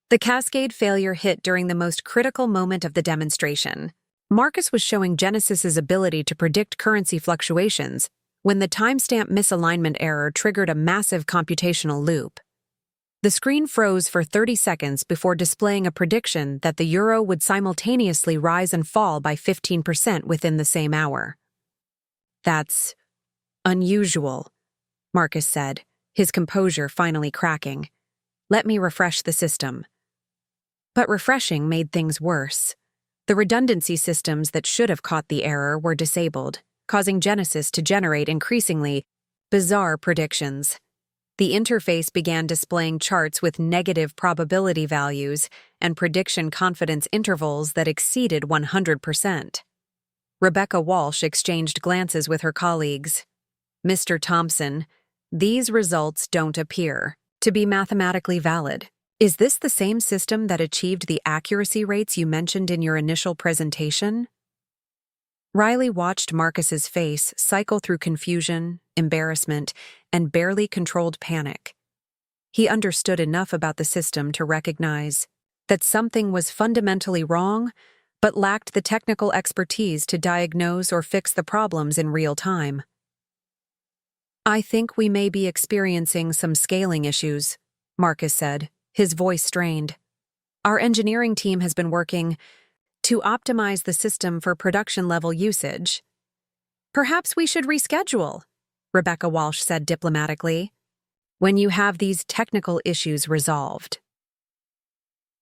The cascade failure hit during the most critical moment of the demonstration. Marcus was showing Genesis's ability to predict currency fluctuations when the timestamp misalignment error triggered a massive computational loop. The screen froze for 30 seconds before displaying a prediction that the euro would simultaneously rise and fall by 15% within the same hour. "That's unusual," Marcus said, his composure finally cracking. "Let me refresh the system." But refreshing made things worse. The redundancy systems that should have caught the error were disabled, causing Genesis to generate increasingly bizarre predictions. The interface began displaying charts with negative probability values and prediction confidence intervals that exceeded 100%. Rebecca Walsh exchanged glances with her colleagues. "Mr. Thompson, these results don't appear to be mathematically valid. Is this the same system that achieved the accuracy rates you mentioned in your initial presentation?" Riley watched Marcus's face cycle through confusion, embarrassment, and barely controlled panic. He understood enough about the system to recognize that something was fundamentally wrong, but lacked the technical expertise to diagnose or fix the problems in real time. "I think we may be experiencing some scaling issues," Marcus said, his voice strained. "Our engineering team has been working to optimize the system for production-level usage." "Perhaps we should reschedule," Rebecca Walsh said diplomatically, "when you have these technical issues resolved."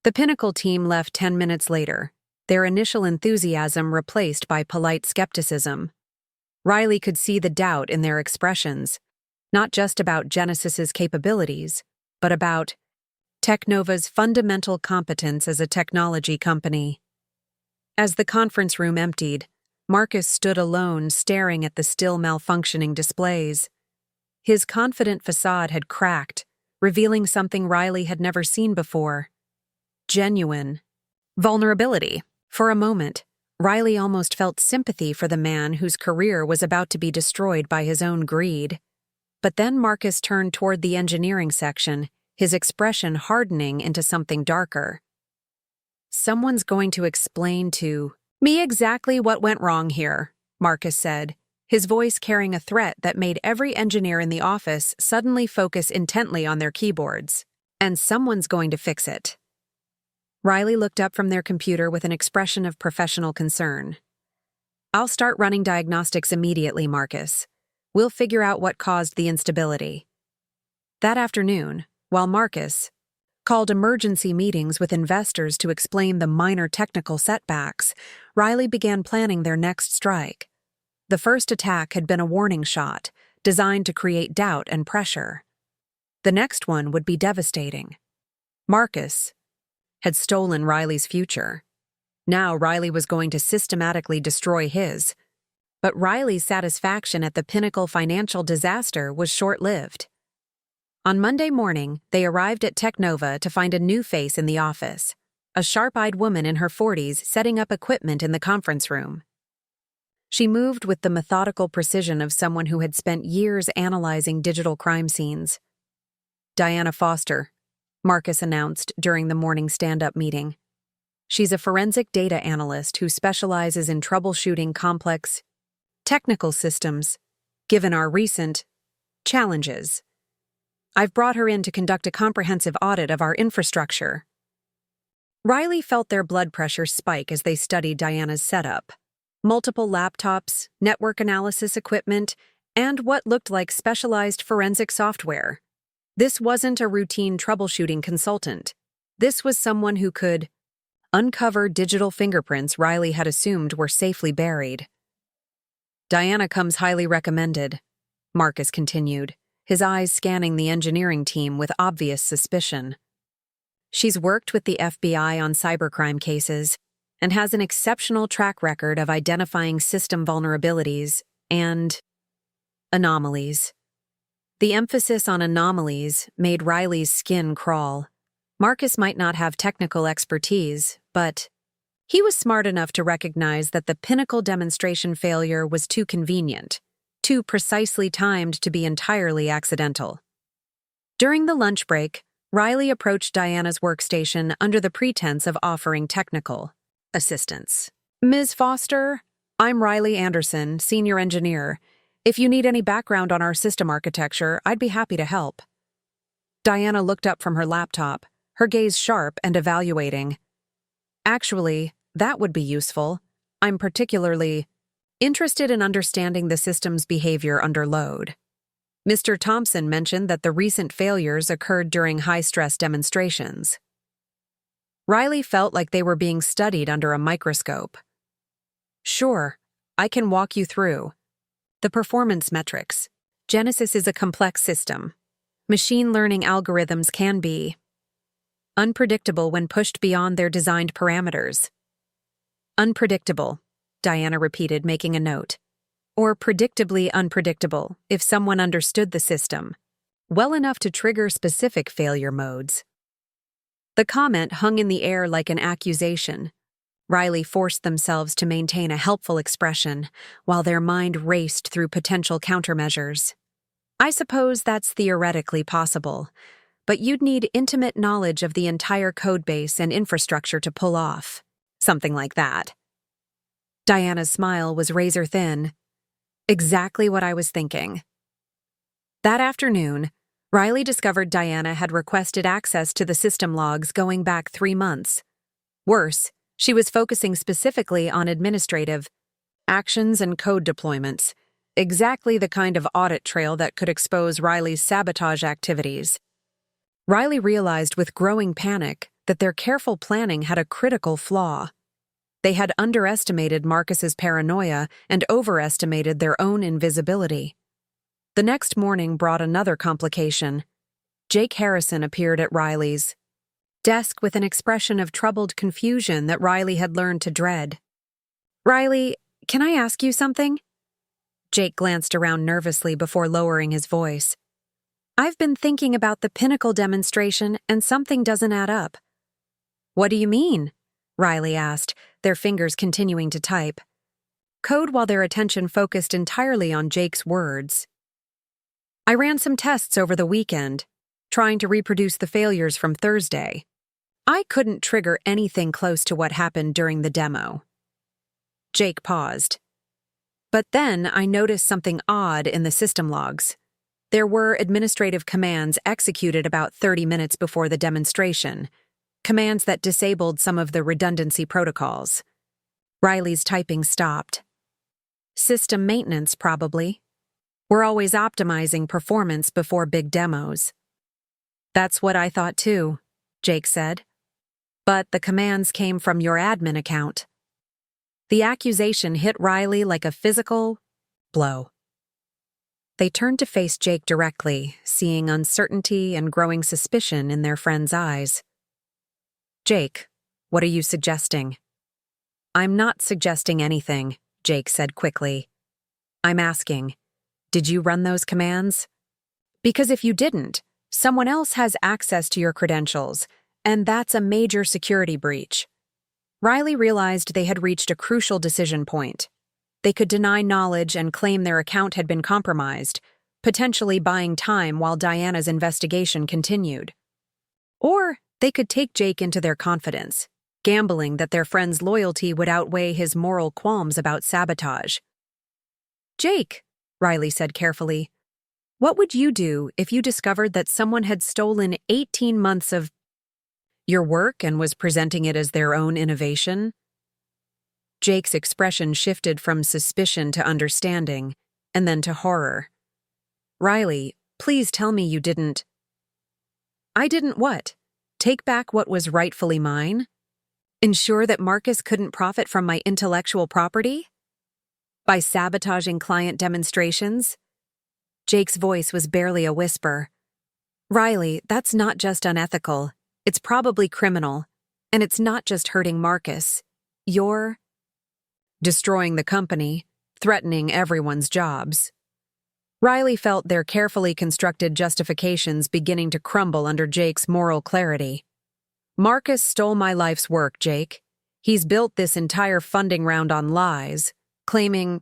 The Pinnacle team left 10 minutes later, their initial enthusiasm replaced by polite skepticism. Riley could see the doubt in their expressions, not just about Genesis's capabilities, but about TechNova's fundamental competence as a technology company. As the conference room emptied, Marcus stood alone staring at the still malfunctioning displays. His confident facade had cracked, revealing something Riley had never seen before. Genuine vulnerability. For a moment, Riley almost felt sympathy for the man whose career was about to be destroyed by his own greed. But then Marcus turned toward the engineering section, his expression hardening into something darker. "Someone's going to explain to me exactly what went wrong here," Marcus said, his voice carrying a threat that made every engineer in the office suddenly focus intently on their keyboards. "And someone's going to fix it." Riley looked up from their computer with an expression of professional concern. "I'll start running diagnostics immediately, Marcus. We'll figure out what caused the instability." That afternoon, while Marcus called emergency meetings with investors to explain the minor technical setbacks, Riley began planning their next strike. The first attack had been a warning shot, designed to create doubt and pressure. The next one would be devastating. Marcus had stolen Riley's future. Now Riley was going to systematically destroy his. But Riley's satisfaction at the Pinnacle financial disaster was short-lived. On Monday morning, they arrived at TechNova to find a new face in the office, a sharp-eyed woman in her 40s setting up equipment in the conference room. She moved with the methodical precision of someone who had spent years analyzing digital crime scenes. "Diana Foster," Marcus announced during the morning stand-up meeting. "She's a forensic data analyst who specializes in troubleshooting complex technical systems, given our recent challenges. I've brought her in to conduct a comprehensive audit of our infrastructure." Riley felt their blood pressure spike as they studied Diana's setup. Multiple laptops, network analysis equipment, and what looked like specialized forensic software. This wasn't a routine troubleshooting consultant. This was someone who could uncover digital fingerprints Riley had assumed were safely buried. "Diana comes highly recommended," Marcus continued, his eyes scanning the engineering team with obvious suspicion. "She's worked with the FBI on cybercrime cases and has an exceptional track record of identifying system vulnerabilities and anomalies." The emphasis on anomalies made Riley's skin crawl. Marcus might not have technical expertise, but He was smart enough to recognize that the pinnacle demonstration failure was too convenient, too precisely timed to be entirely accidental. During the lunch break, Riley approached Diana's workstation under the pretense of offering technical assistance. "Ms. Foster, I'm Riley Anderson, senior engineer. If you need any background on our system architecture, I'd be happy to help." Diana looked up from her laptop, her gaze sharp and evaluating. "Actually, that would be useful. I'm particularly interested in understanding the system's behavior under load. Mr. Thompson mentioned that the recent failures occurred during high-stress demonstrations." Riley felt like they were being studied under a microscope. "Sure, I can walk you through the performance metrics. Genesis is a complex system. Machine learning algorithms can be unpredictable when pushed beyond their designed parameters." "Unpredictable," Diana repeated, making a note. "Or predictably unpredictable, if someone understood the system well enough to trigger specific failure modes." The comment hung in the air like an accusation. Riley forced themselves to maintain a helpful expression while their mind raced through potential countermeasures. "I suppose that's theoretically possible, but you'd need intimate knowledge of the entire codebase and infrastructure to pull off something like that." Diana's smile was razor thin. "Exactly what I was thinking." That afternoon, Riley discovered Diana had requested access to the system logs going back 3 months. Worse, she was focusing specifically on administrative actions and code deployments, exactly the kind of audit trail that could expose Riley's sabotage activities. Riley realized with growing panic that their careful planning had a critical flaw. They had underestimated Marcus's paranoia and overestimated their own invisibility. The next morning brought another complication. Jake Harrison appeared at Riley's desk with an expression of troubled confusion that Riley had learned to dread. "Riley, can I ask you something?" Jake glanced around nervously before lowering his voice. "I've been thinking about the Pinnacle demonstration and something doesn't add up." "What do you mean?" Riley asked, their fingers continuing to type. Code while their attention focused entirely on Jake's words. "I ran some tests over the weekend, trying to reproduce the failures from Thursday. I couldn't trigger anything close to what happened during the demo." Jake paused. "But then I noticed something odd in the system logs. There were administrative commands executed about 30 minutes before the demonstration, commands that disabled some of the redundancy protocols." Riley's typing stopped. "System maintenance, probably. We're always optimizing performance before big demos." "That's what I thought too," Jake said. "But the commands came from your admin account." The accusation hit Riley like a physical blow. They turned to face Jake directly, seeing uncertainty and growing suspicion in their friend's eyes. "Jake, what are you suggesting?" "I'm not suggesting anything," Jake said quickly. "I'm asking, did you run those commands? Because if you didn't, someone else has access to your credentials, and that's a major security breach." Riley realized they had reached a crucial decision point. They could deny knowledge and claim their account had been compromised, potentially buying time while Diana's investigation continued. Or they could take Jake into their confidence, gambling that their friend's loyalty would outweigh his moral qualms about sabotage. "Jake," Riley said carefully, "what would you do if you discovered that someone had stolen 18 months of your work and was presenting it as their own innovation?" Jake's expression shifted from suspicion to understanding, and then to horror. "Riley, please tell me you didn't—" "I didn't what? Take back what was rightfully mine? Ensure that Marcus couldn't profit from my intellectual property? By sabotaging client demonstrations?" Jake's voice was barely a whisper. "Riley, that's not just unethical. It's probably criminal. And it's not just hurting Marcus. You're destroying the company, threatening everyone's jobs." Riley felt their carefully constructed justifications beginning to crumble under Jake's moral clarity. "Marcus stole my life's work, Jake. He's built this entire funding round on lies, claiming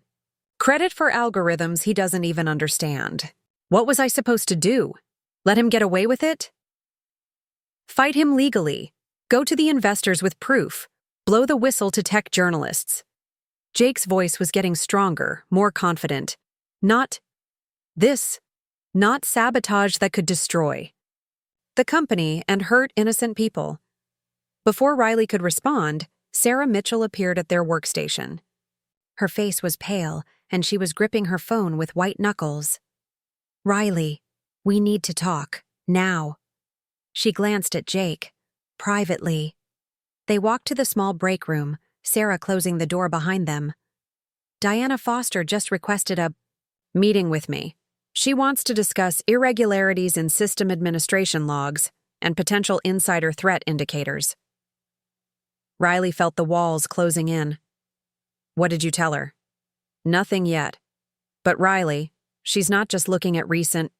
credit for algorithms he doesn't even understand. What was I supposed to do? Let him get away with it? Fight him legally. Go to the investors with proof. Blow the whistle to tech journalists. Jake's voice was getting stronger, more confident. Not sabotage that could destroy the company and hurt innocent people. Before Riley could respond, Sarah Mitchell appeared at their workstation. Her face was pale, and she was gripping her phone with white knuckles. "Riley, we need to talk, now." She glanced at Jake, privately. They walked to the small break room, Sarah closing the door behind them. "Diana Foster just requested a meeting with me. She wants to discuss irregularities in system administration logs and potential insider threat indicators." Riley felt the walls closing in. "What did you tell her?" "Nothing yet. But Riley, she's not just looking at recent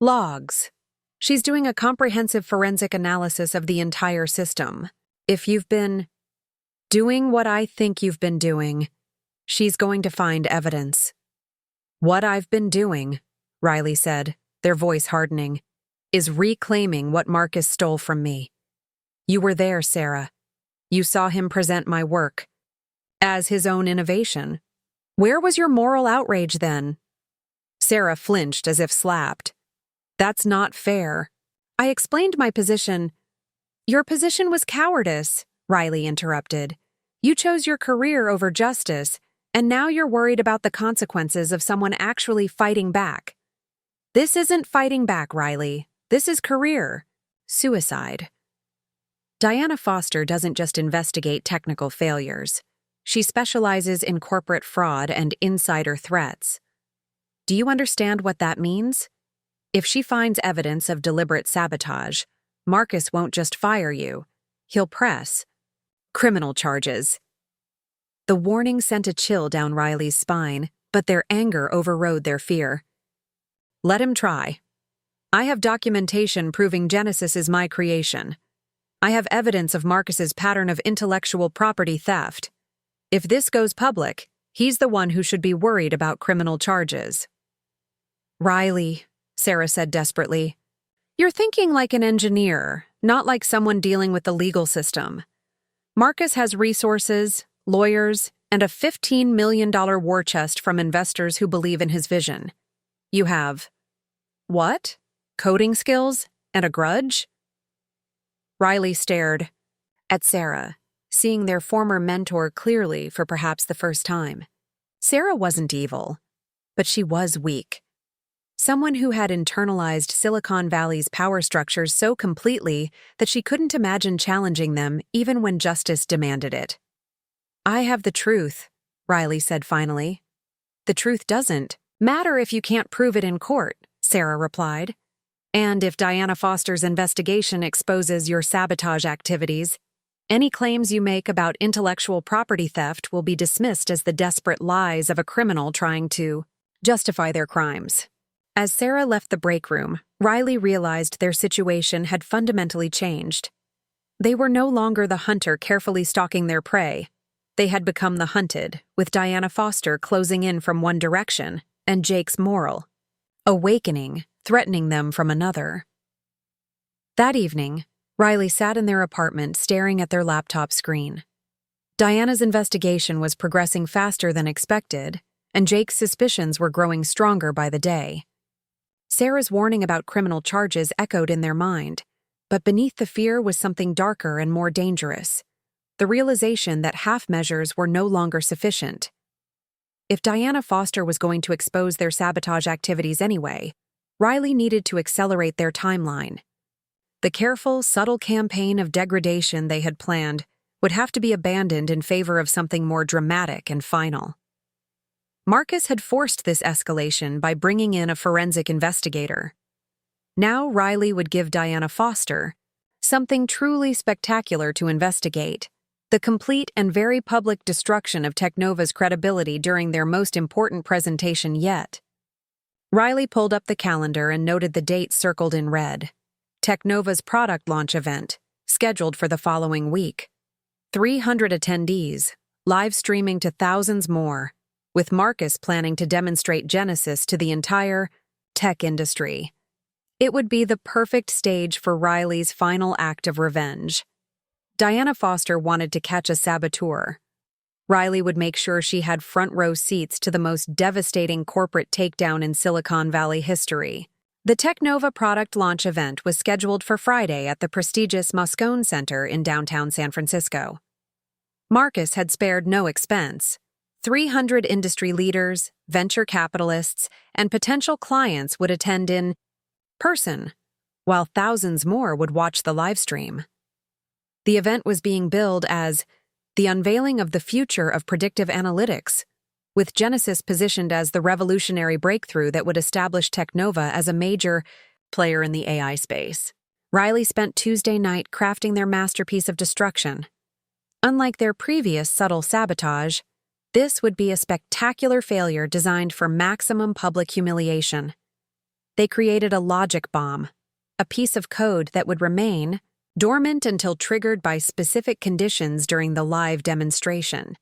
logs. She's doing a comprehensive forensic analysis of the entire system. If you've been doing what I think you've been doing, she's going to find evidence." "What I've been doing," Riley said, their voice hardening, "is reclaiming what Marcus stole from me. You were there, Sarah. You saw him present my work as his own innovation. Where was your moral outrage then?" Sarah flinched as if slapped. "That's not fair. I explained my position." "Your position was cowardice," Riley interrupted. "You chose your career over justice, and now you're worried about the consequences of someone actually fighting back. This isn't fighting back, Riley. This is career. Suicide." Diana Foster doesn't just investigate technical failures. She specializes in corporate fraud and insider threats. Do you understand what that means? If she finds evidence of deliberate sabotage, Marcus won't just fire you. He'll press criminal charges. The warning sent a chill down Riley's spine, but their anger overrode their fear. "Let him try. I have documentation proving Genesis is my creation. I have evidence of Marcus's pattern of intellectual property theft. If this goes public, he's the one who should be worried about criminal charges." "Riley," Sarah said desperately, "you're thinking like an engineer, not like someone dealing with the legal system. Marcus has resources, lawyers, and a $15 million war chest from investors who believe in his vision. You have what? Coding skills and a grudge?" Riley stared at Sarah, seeing their former mentor clearly for perhaps the first time. Sarah wasn't evil, but she was weak. Someone who had internalized Silicon Valley's power structures so completely that she couldn't imagine challenging them even when justice demanded it. "I have the truth," Riley said finally. "The truth doesn't matter if you can't prove it in court," Sarah replied. "And if Diana Foster's investigation exposes your sabotage activities, any claims you make about intellectual property theft will be dismissed as the desperate lies of a criminal trying to justify their crimes." As Sarah left the break room, Riley realized their situation had fundamentally changed. They were no longer the hunter carefully stalking their prey. They had become the hunted, with Diana Foster closing in from one direction and Jake's moral awakening, threatening them from another. That evening, Riley sat in their apartment staring at their laptop screen. Diana's investigation was progressing faster than expected, and Jake's suspicions were growing stronger by the day. Sarah's warning about criminal charges echoed in their mind, but beneath the fear was something darker and more dangerous: the realization that half measures were no longer sufficient. If Diana Foster was going to expose their sabotage activities anyway, Riley needed to accelerate their timeline. The careful, subtle campaign of degradation they had planned would have to be abandoned in favor of something more dramatic and final. Marcus had forced this escalation by bringing in a forensic investigator. Now Riley would give Diana Foster something truly spectacular to investigate: the complete and very public destruction of TechNova's credibility during their most important presentation yet. Riley pulled up the calendar and noted the date circled in red: TechNova's product launch event, scheduled for the following week. 300 attendees, live streaming to thousands more, with Marcus planning to demonstrate Genesis to the entire tech industry. It would be the perfect stage for Riley's final act of revenge. Diana Foster wanted to catch a saboteur. Riley would make sure she had front-row seats to the most devastating corporate takedown in Silicon Valley history. The TechNova product launch event was scheduled for Friday at the prestigious Moscone Center in downtown San Francisco. Marcus had spared no expense. 300 industry leaders, venture capitalists, and potential clients would attend in person, while thousands more would watch the livestream. The event was being billed as the unveiling of the future of predictive analytics, with Genesis positioned as the revolutionary breakthrough that would establish TechNova as a major player in the AI space. Riley spent Tuesday night crafting their masterpiece of destruction. Unlike their previous subtle sabotage, this would be a spectacular failure designed for maximum public humiliation. They created a logic bomb, a piece of code that would remain dormant until triggered by specific conditions during the live demonstration.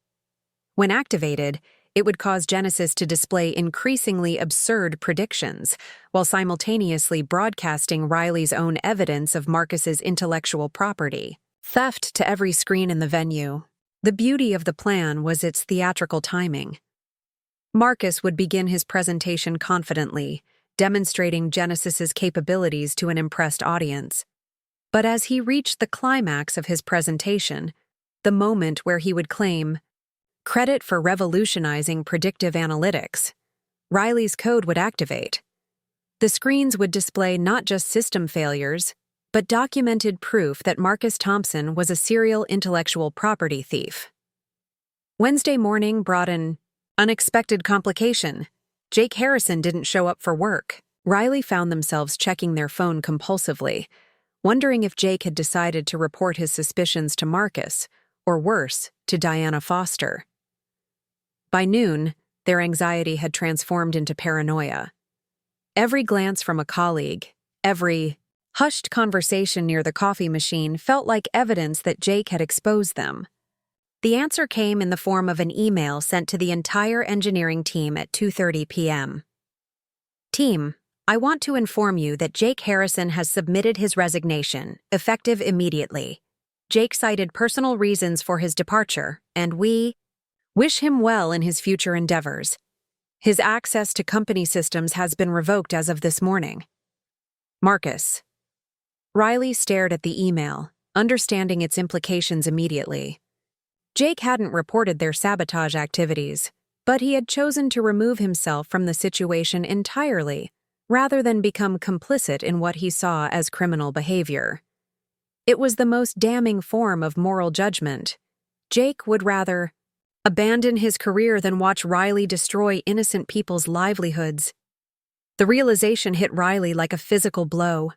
When activated, it would cause Genesis to display increasingly absurd predictions, while simultaneously broadcasting Riley's own evidence of Marcus's intellectual property theft to every screen in the venue. The beauty of the plan was its theatrical timing. Marcus would begin his presentation confidently, demonstrating Genesis's capabilities to an impressed audience. But as he reached the climax of his presentation, the moment where he would claim credit for revolutionizing predictive analytics, Riley's code would activate. The screens would display not just system failures, but documented proof that Marcus Thompson was a serial intellectual property thief. Wednesday morning brought an unexpected complication. Jake Harrison didn't show up for work. Riley found themselves checking their phone compulsively, wondering if Jake had decided to report his suspicions to Marcus, or worse, to Diana Foster. By noon, their anxiety had transformed into paranoia. Every glance from a colleague, every hushed conversation near the coffee machine felt like evidence that Jake had exposed them. The answer came in the form of an email sent to the entire engineering team at 2:30 p.m. Team, I want to inform you that Jake Harrison has submitted his resignation, effective immediately. Jake cited personal reasons for his departure, and we wish him well in his future endeavors. His access to company systems has been revoked as of this morning. Marcus. Riley stared at the email, understanding its implications immediately. Jake hadn't reported their sabotage activities, but he had chosen to remove himself from the situation entirely, rather than become complicit in what he saw as criminal behavior. It was the most damning form of moral judgment. Jake would rather abandon his career than watch Riley destroy innocent people's livelihoods. The realization hit Riley like a physical blow.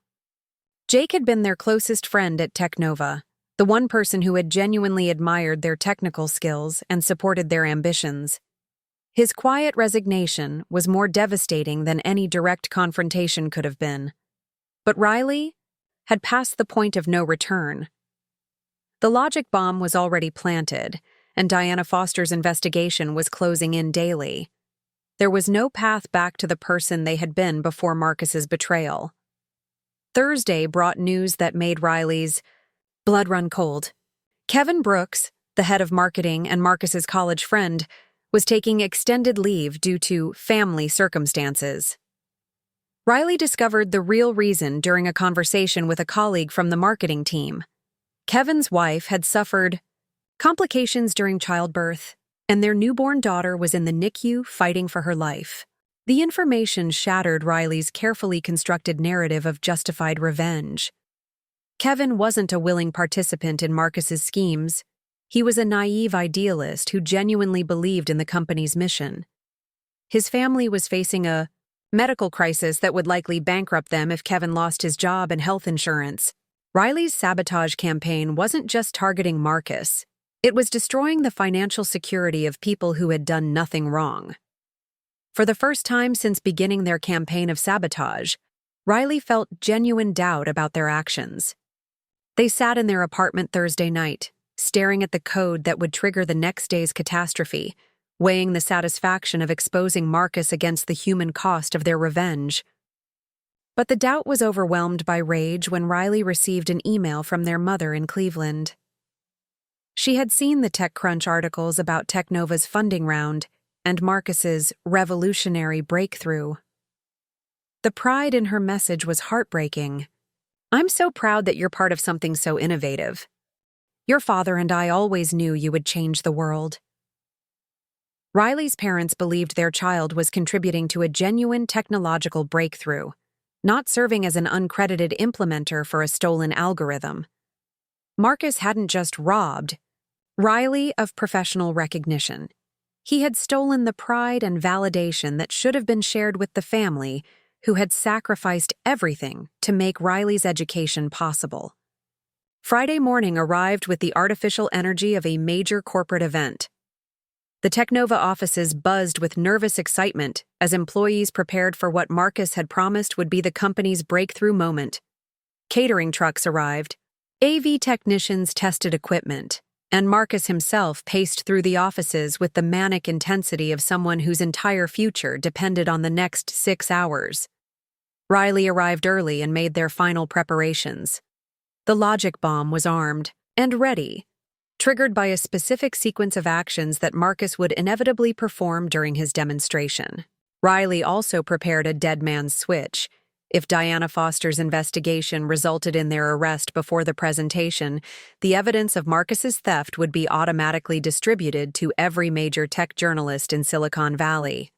Jake had been their closest friend at TechNova, the one person who had genuinely admired their technical skills and supported their ambitions. His quiet resignation was more devastating than any direct confrontation could have been. But Riley had passed the point of no return. The logic bomb was already planted, and Diana Foster's investigation was closing in daily. There was no path back to the person they had been before Marcus's betrayal. Thursday brought news that made Riley's blood run cold. Kevin Brooks, the head of marketing and Marcus's college friend, was taking extended leave due to family circumstances. Riley discovered the real reason during a conversation with a colleague from the marketing team. Kevin's wife had suffered complications during childbirth, and their newborn daughter was in the NICU fighting for her life. The information shattered Riley's carefully constructed narrative of justified revenge. Kevin wasn't a willing participant in Marcus's schemes. He was a naive idealist who genuinely believed in the company's mission. His family was facing a medical crisis that would likely bankrupt them if Kevin lost his job and health insurance. Riley's sabotage campaign wasn't just targeting Marcus. It was destroying the financial security of people who had done nothing wrong. For the first time since beginning their campaign of sabotage, Riley felt genuine doubt about their actions. They sat in their apartment Thursday night, staring at the code that would trigger the next day's catastrophe, weighing the satisfaction of exposing Marcus against the human cost of their revenge. But the doubt was overwhelmed by rage when Riley received an email from their mother in Cleveland. She had seen the TechCrunch articles about TechNova's funding round and Marcus's revolutionary breakthrough. The pride in her message was heartbreaking. "I'm so proud that you're part of something so innovative. Your father and I always knew you would change the world." Riley's parents believed their child was contributing to a genuine technological breakthrough, not serving as an uncredited implementer for a stolen algorithm. Marcus hadn't just robbed Riley of professional recognition. He had stolen the pride and validation that should have been shared with the family who had sacrificed everything to make Riley's education possible. Friday morning arrived with the artificial energy of a major corporate event. The TechNova offices buzzed with nervous excitement as employees prepared for what Marcus had promised would be the company's breakthrough moment. Catering trucks arrived, AV technicians tested equipment, and Marcus himself paced through the offices with the manic intensity of someone whose entire future depended on the next 6 hours. Riley arrived early and made their final preparations. The logic bomb was armed and ready, triggered by a specific sequence of actions that Marcus would inevitably perform during his demonstration. Riley also prepared a dead man's switch. If Diana Foster's investigation resulted in their arrest before the presentation, the evidence of Marcus's theft would be automatically distributed to every major tech journalist in Silicon Valley.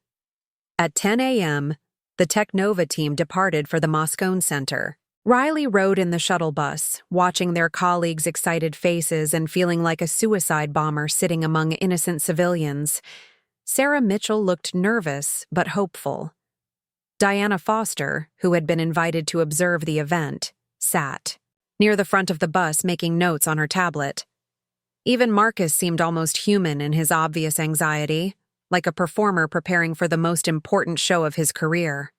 At 10 a.m., the TechNova team departed for the Moscone Center. Riley rode in the shuttle bus, watching their colleagues' excited faces and feeling like a suicide bomber sitting among innocent civilians. Sarah Mitchell looked nervous but hopeful. Diana Foster, who had been invited to observe the event, sat near the front of the bus making notes on her tablet. Even Marcus seemed almost human in his obvious anxiety, like a performer preparing for the most important show of his career.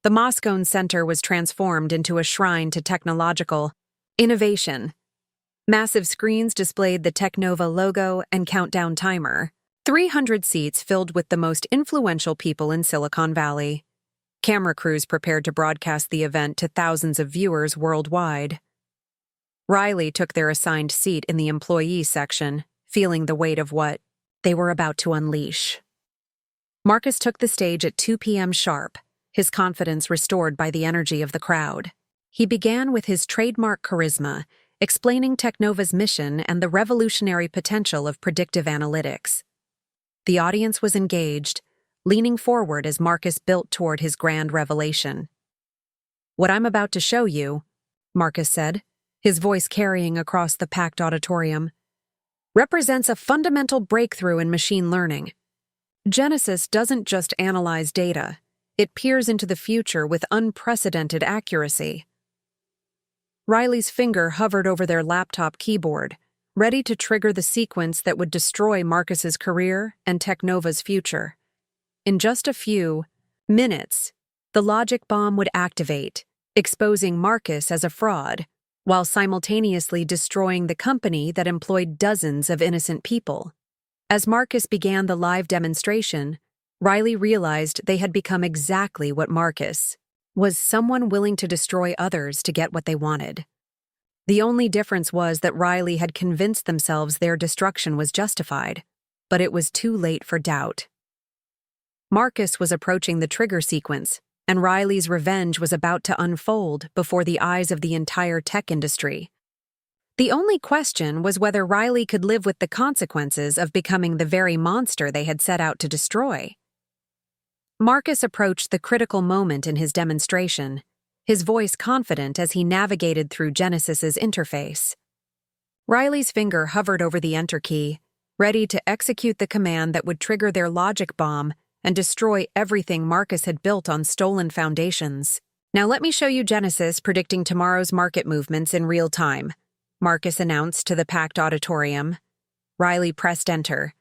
The Moscone Center was transformed into a shrine to technological innovation. Massive screens displayed the TechNova logo and countdown timer. 300 seats filled with the most influential people in Silicon Valley. Camera crews prepared to broadcast the event to thousands of viewers worldwide. Riley took their assigned seat in the employee section, feeling the weight of what they were about to unleash. Marcus took the stage at 2 p.m. sharp, his confidence restored by the energy of the crowd. He began with his trademark charisma, explaining TechNova's mission and the revolutionary potential of predictive analytics. The audience was engaged, leaning forward as Marcus built toward his grand revelation. "What I'm about to show you," Marcus said, his voice carrying across the packed auditorium, "represents a fundamental breakthrough in machine learning. Genesis doesn't just analyze data, it peers into the future with unprecedented accuracy." Riley's finger hovered over their laptop keyboard, ready to trigger the sequence that would destroy Marcus's career and TechNova's future. In just a few minutes, the logic bomb would activate, exposing Marcus as a fraud, while simultaneously destroying the company that employed dozens of innocent people. As Marcus began the live demonstration, Riley realized they had become exactly what Marcus was: someone willing to destroy others to get what they wanted. The only difference was that Riley had convinced themselves their destruction was justified, but it was too late for doubt. Marcus was approaching the trigger sequence, and Riley's revenge was about to unfold before the eyes of the entire tech industry. The only question was whether Riley could live with the consequences of becoming the very monster they had set out to destroy. Marcus approached the critical moment in his demonstration, his voice confident as he navigated through Genesis's interface. Riley's finger hovered over the enter key, ready to execute the command that would trigger their logic bomb and destroy everything Marcus had built on stolen foundations. "Now let me show you Genesis predicting tomorrow's market movements in real time," Marcus announced to the packed auditorium. Riley pressed enter.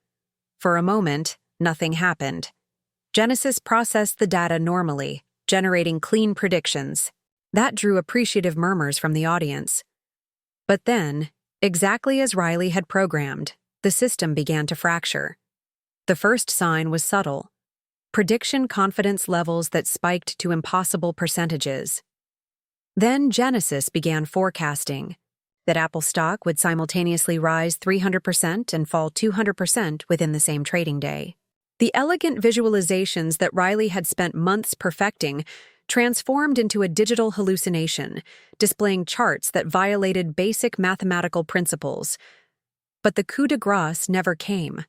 For a moment, nothing happened. Genesis processed the data normally, generating clean predictions. That drew appreciative murmurs from the audience. But then, Exactly as Riley had programmed, the system began to fracture. The first sign was subtle. Prediction confidence levels that spiked to impossible percentages. Then Genesis began forecasting that Apple stock would simultaneously rise 300% and fall 200% within the same trading day. The elegant visualizations that Riley had spent months perfecting transformed into a digital hallucination, displaying charts that violated basic mathematical principles. But the coup de grace never came.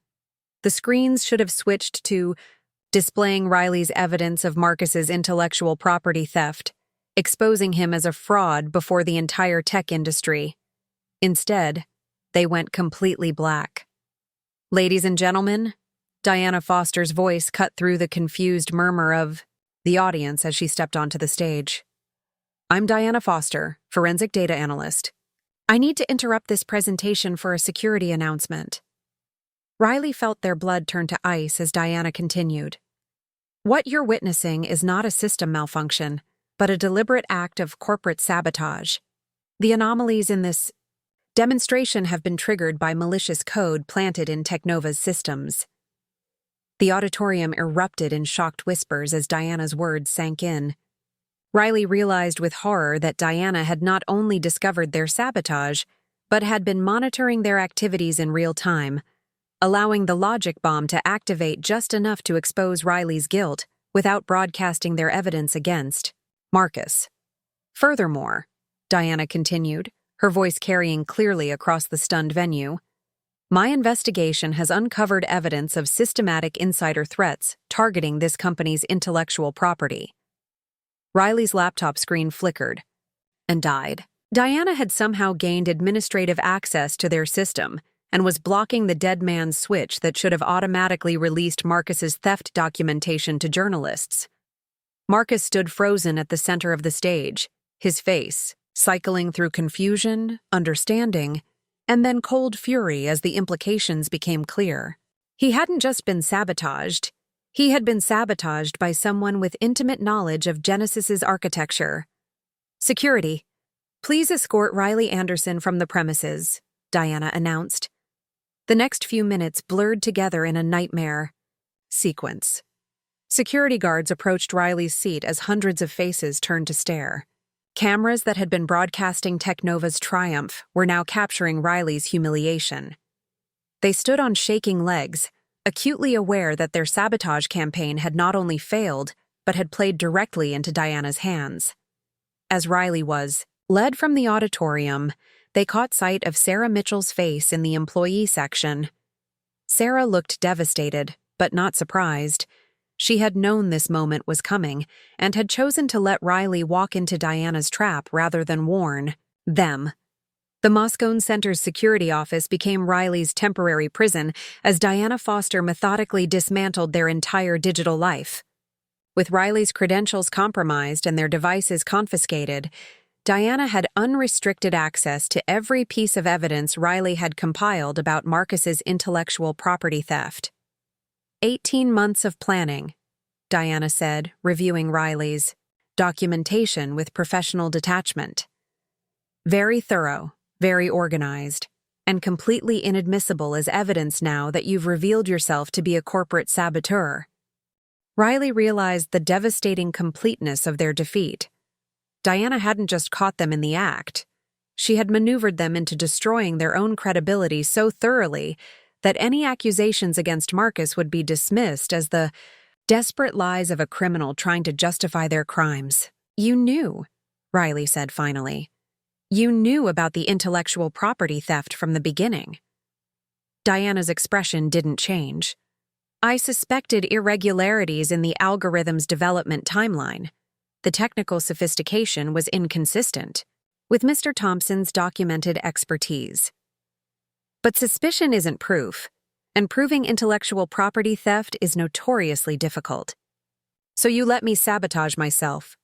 The screens should have switched to displaying Riley's evidence of Marcus's intellectual property theft, exposing him as a fraud before the entire tech industry. Instead, they went completely black. "Ladies and gentlemen," Diana Foster's voice cut through the confused murmur of the audience as she stepped onto the stage. "I'm Diana Foster, forensic data analyst. I need to interrupt this presentation for a security announcement." Riley felt their blood turn to ice as Diana continued. "What you're witnessing is not a system malfunction, but a deliberate act of corporate sabotage. The anomalies in this demonstration have been triggered by malicious code planted in TechNova's systems." The auditorium erupted in shocked whispers as Diana's words sank in. Riley realized with horror that Diana had not only discovered their sabotage, but had been monitoring their activities in real time, allowing the logic bomb to activate just enough to expose Riley's guilt without broadcasting their evidence against Marcus. "Furthermore," Diana continued, her voice carrying clearly across the stunned venue, "my investigation has uncovered evidence of systematic insider threats targeting this company's intellectual property." Riley's laptop screen flickered and died. Diana had somehow gained administrative access to their system and was blocking the dead man's switch that should have automatically released Marcus's theft documentation to journalists. Marcus stood frozen at the center of the stage, his face cycling through confusion, understanding, and then cold fury as the implications became clear. He hadn't just been sabotaged. He had been sabotaged by someone with intimate knowledge of Genesis's architecture. "Security, please escort Riley Anderson from the premises," Diana announced. The next few minutes blurred together in a nightmare sequence. Security guards approached Riley's seat as hundreds of faces turned to stare. Cameras that had been broadcasting TechNova's triumph were now capturing Riley's humiliation. They stood on shaking legs, acutely aware that their sabotage campaign had not only failed, but had played directly into Diana's hands. As Riley was led from the auditorium, they caught sight of Sarah Mitchell's face in the employee section. Sarah looked devastated, but not surprised. She had known this moment was coming and had chosen to let Riley walk into Diana's trap rather than warn them. The Moscone Center's security office became Riley's temporary prison as Diana Foster methodically dismantled their entire digital life. With Riley's credentials compromised and their devices confiscated, Diana had unrestricted access to every piece of evidence Riley had compiled about Marcus's intellectual property theft. 18 months of planning, Diana said, reviewing Riley's documentation with professional detachment. Very thorough, very organized, and completely inadmissible as evidence now that you've revealed yourself to be a corporate saboteur. Riley realized the devastating completeness of their defeat. Diana hadn't just caught them in the act. She had maneuvered them into destroying their own credibility so thoroughly that any accusations against Marcus would be dismissed as the desperate lies of a criminal trying to justify their crimes. "You knew," Riley said finally. "You knew about the intellectual property theft from the beginning." Diana's expression didn't change. "I suspected irregularities in the algorithm's development timeline. The technical sophistication was inconsistent with Mr. Thompson's documented expertise. But suspicion isn't proof, and proving intellectual property theft is notoriously difficult. So you let me sabotage myself."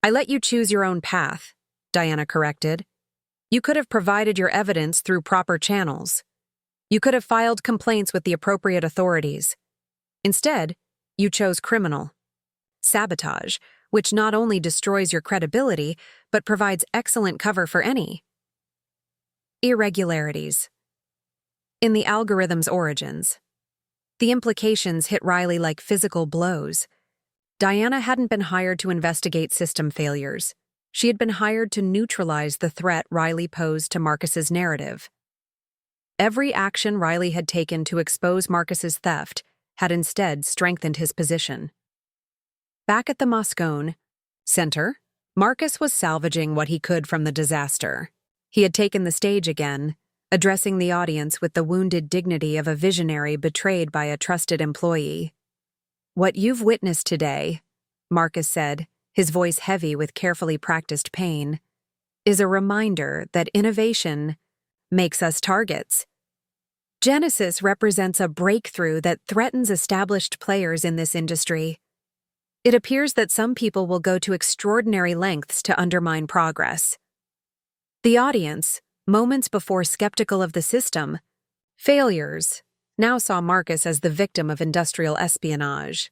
"I let you choose your own path," Diana corrected. "You could have provided your evidence through proper channels. You could have filed complaints with the appropriate authorities. Instead, you chose criminal sabotage, which not only destroys your credibility, but provides excellent cover for any Irregularities. In the algorithm's origins, the implications hit Riley like physical blows. Diana hadn't been hired to investigate system failures. She had been hired to neutralize the threat Riley posed to Marcus's narrative. Every action Riley had taken to expose Marcus's theft had instead strengthened his position. Back at the Moscone Center, Marcus was salvaging what he could from the disaster. He had taken the stage again, addressing the audience with the wounded dignity of a visionary betrayed by a trusted employee. "What you've witnessed today," Marcus said, his voice heavy with carefully practiced pain, "is a reminder that innovation makes us targets. Genesis represents a breakthrough that threatens established players in this industry. It appears that some people will go to extraordinary lengths to undermine progress." The audience, moments before skeptical of the system, failures, now saw Marcus as the victim of industrial espionage.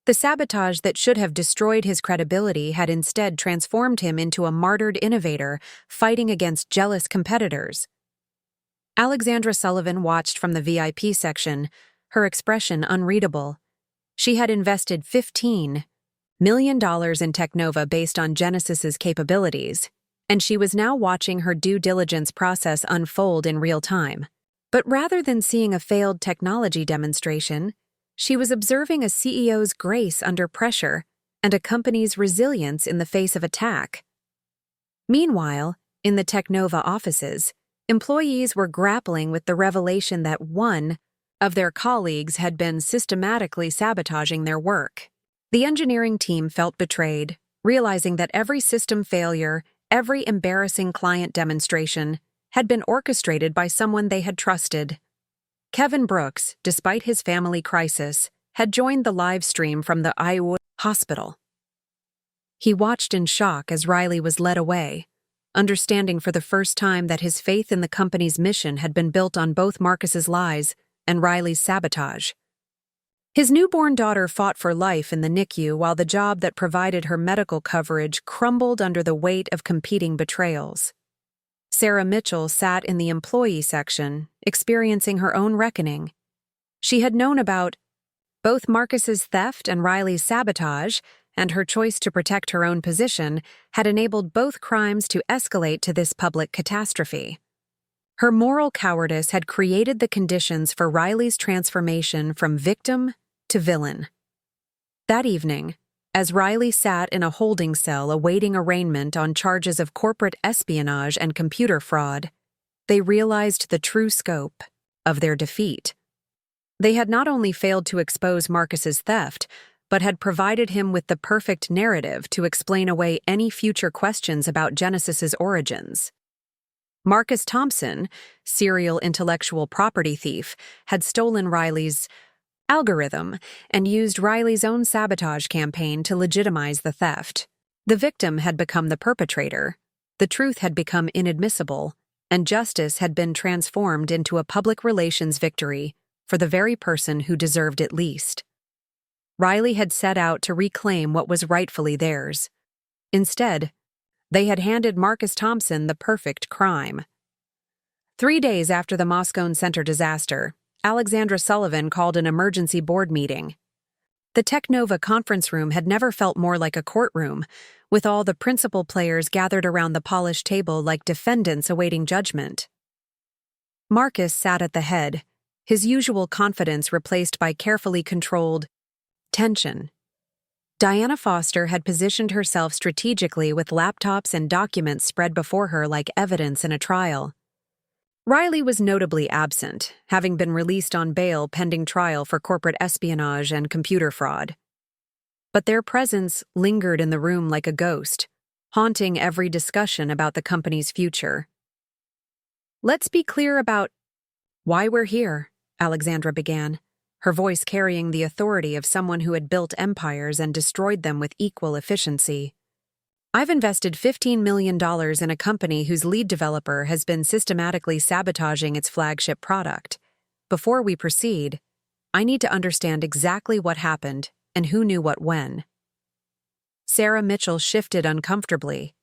The sabotage that should have destroyed his credibility had instead transformed him into a martyred innovator fighting against jealous competitors. Alexandra Sullivan watched from the VIP section, her expression unreadable. She had invested $15 million in TechNova based on Genesis's capabilities, and she was now watching her due diligence process unfold in real time. But rather than seeing a failed technology demonstration, she was observing a CEO's grace under pressure and a company's resilience in the face of attack. Meanwhile, in the TechNova offices, employees were grappling with the revelation that one of their colleagues had been systematically sabotaging their work. The engineering team felt betrayed, realizing that every system failure, every embarrassing client demonstration, had been orchestrated by someone they had trusted. Kevin Brooks, despite his family crisis, had joined the live stream from the Iowa hospital. He watched in shock as Riley was led away, understanding for the first time that his faith in the company's mission had been built on both Marcus's lies and Riley's sabotage. His newborn daughter fought for life in the NICU while the job that provided her medical coverage crumbled under the weight of competing betrayals. Sarah Mitchell sat in the employee section, experiencing her own reckoning. She had known about both Marcus's theft and Riley's sabotage, and her choice to protect her own position had enabled both crimes to escalate to this public catastrophe. Her moral cowardice had created the conditions for Riley's transformation from victim to villain. That evening, as Riley sat in a holding cell awaiting arraignment on charges of corporate espionage and computer fraud, they realized the true scope of their defeat. They had not only failed to expose Marcus's theft, but had provided him with the perfect narrative to explain away any future questions about Genesis's origins. Marcus Thompson, serial intellectual property thief, had stolen Riley's algorithm and used Riley's own sabotage campaign to legitimize the theft. The victim had become the perpetrator, the truth had become inadmissible, and justice had been transformed into a public relations victory for the very person who deserved it least. Riley had set out to reclaim what was rightfully theirs. Instead, they had handed Marcus Thompson the perfect crime. 3 days after the Moscone Center disaster, Alexandra Sullivan called an emergency board meeting. The TechNova conference room had never felt more like a courtroom, with all the principal players gathered around the polished table like defendants awaiting judgment. Marcus sat at the head, his usual confidence replaced by carefully controlled tension. Diana Foster had positioned herself strategically with laptops and documents spread before her like evidence in a trial. Riley was notably absent, having been released on bail pending trial for corporate espionage and computer fraud. But their presence lingered in the room like a ghost, haunting every discussion about the company's future. "Let's be clear about why we're here," Alexandra began, her voice carrying the authority of someone who had built empires and destroyed them with equal efficiency. "I've invested $15 million in a company whose lead developer has been systematically sabotaging its flagship product. Before we proceed, I need to understand exactly what happened and who knew what when." Sarah Mitchell shifted uncomfortably.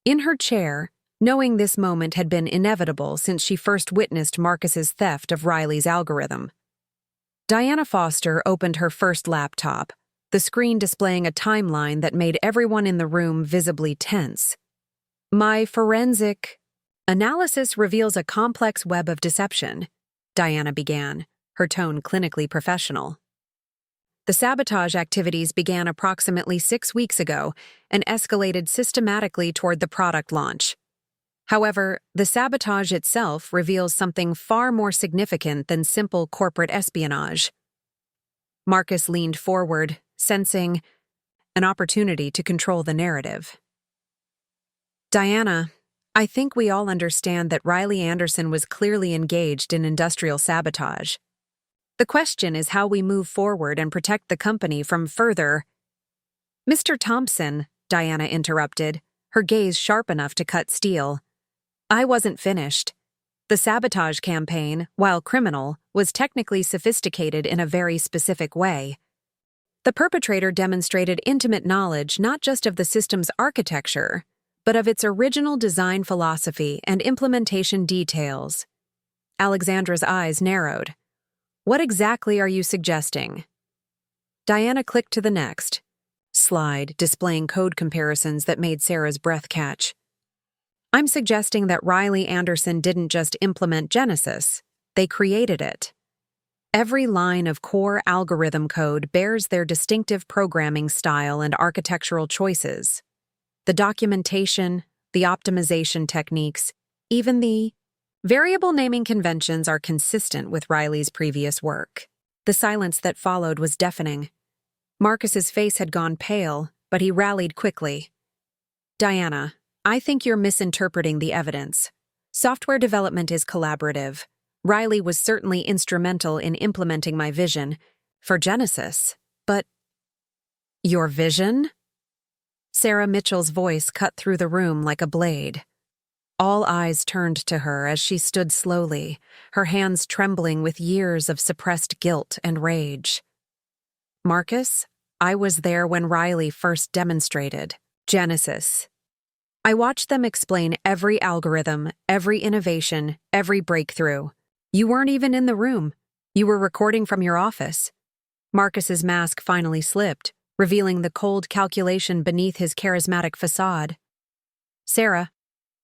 In her chair, knowing this moment had been inevitable since she first witnessed Marcus's theft of Riley's algorithm. Diana Foster opened her first laptop, the screen displaying a timeline that made everyone in the room visibly tense. My forensic analysis reveals a complex web of deception, Diana began, her tone clinically professional. The sabotage activities began approximately 6 weeks ago and escalated systematically toward the product launch. However, the sabotage itself reveals something far more significant than simple corporate espionage. Marcus leaned forward, sensing an opportunity to control the narrative. Diana, I think we all understand that Riley Anderson was clearly engaged in industrial sabotage. The question is how we move forward and protect the company from further. Mr. Thompson, Diana interrupted, her gaze sharp enough to cut steel. I wasn't finished. The sabotage campaign, while criminal, was technically sophisticated in a very specific way. The perpetrator demonstrated intimate knowledge not just of the system's architecture, but of its original design philosophy and implementation details. Alexandra's eyes narrowed. What exactly are you suggesting? Diana clicked to the next slide, displaying code comparisons that made Sarah's breath catch. I'm suggesting that Riley Anderson didn't just implement Genesis, they created it. Every line of core algorithm code bears their distinctive programming style and architectural choices. The documentation, the optimization techniques, even the variable naming conventions are consistent with Riley's previous work. The silence that followed was deafening. Marcus's face had gone pale, but he rallied quickly. Diana, I think you're misinterpreting the evidence. Software development is collaborative. Riley was certainly instrumental in implementing my vision for Genesis, but your vision? Sarah Mitchell's voice cut through the room like a blade. All eyes turned to her as she stood slowly, her hands trembling with years of suppressed guilt and rage. Marcus, I was there when Riley first demonstrated Genesis. I watched them explain every algorithm, every innovation, every breakthrough. You weren't even in the room. You were recording from your office. Marcus's mask finally slipped, revealing the cold calculation beneath his charismatic facade. Sarah,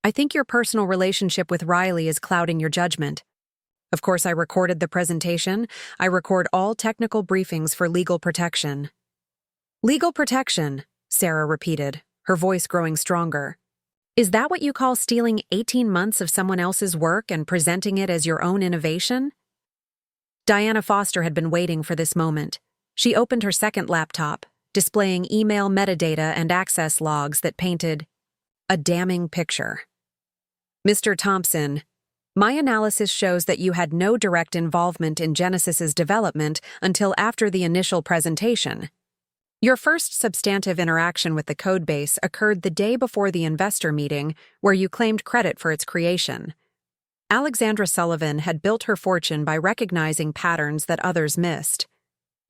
I think your personal relationship with Riley is clouding your judgment. Of course, I recorded the presentation. I record all technical briefings for legal protection. Legal protection, Sarah repeated, her voice growing stronger. Is that what you call stealing 18 months of someone else's work and presenting it as your own innovation? Diana Foster had been waiting for this moment. She opened her second laptop, displaying email metadata and access logs that painted a damning picture. Mr. Thompson, my analysis shows that you had no direct involvement in Genesis's development until after the initial presentation. Your first substantive interaction with the codebase occurred the day before the investor meeting, where you claimed credit for its creation. Alexandra Sullivan had built her fortune by recognizing patterns that others missed.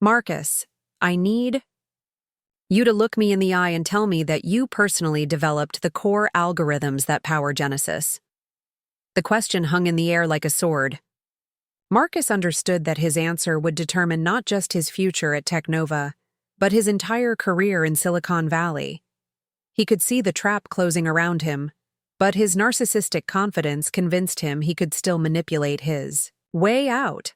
Marcus, I need you to look me in the eye and tell me that you personally developed the core algorithms that power Genesis. The question hung in the air like a sword. Marcus understood that his answer would determine not just his future at TechNova, but his entire career in Silicon Valley. He could see the trap closing around him, but his narcissistic confidence convinced him he could still manipulate his way out.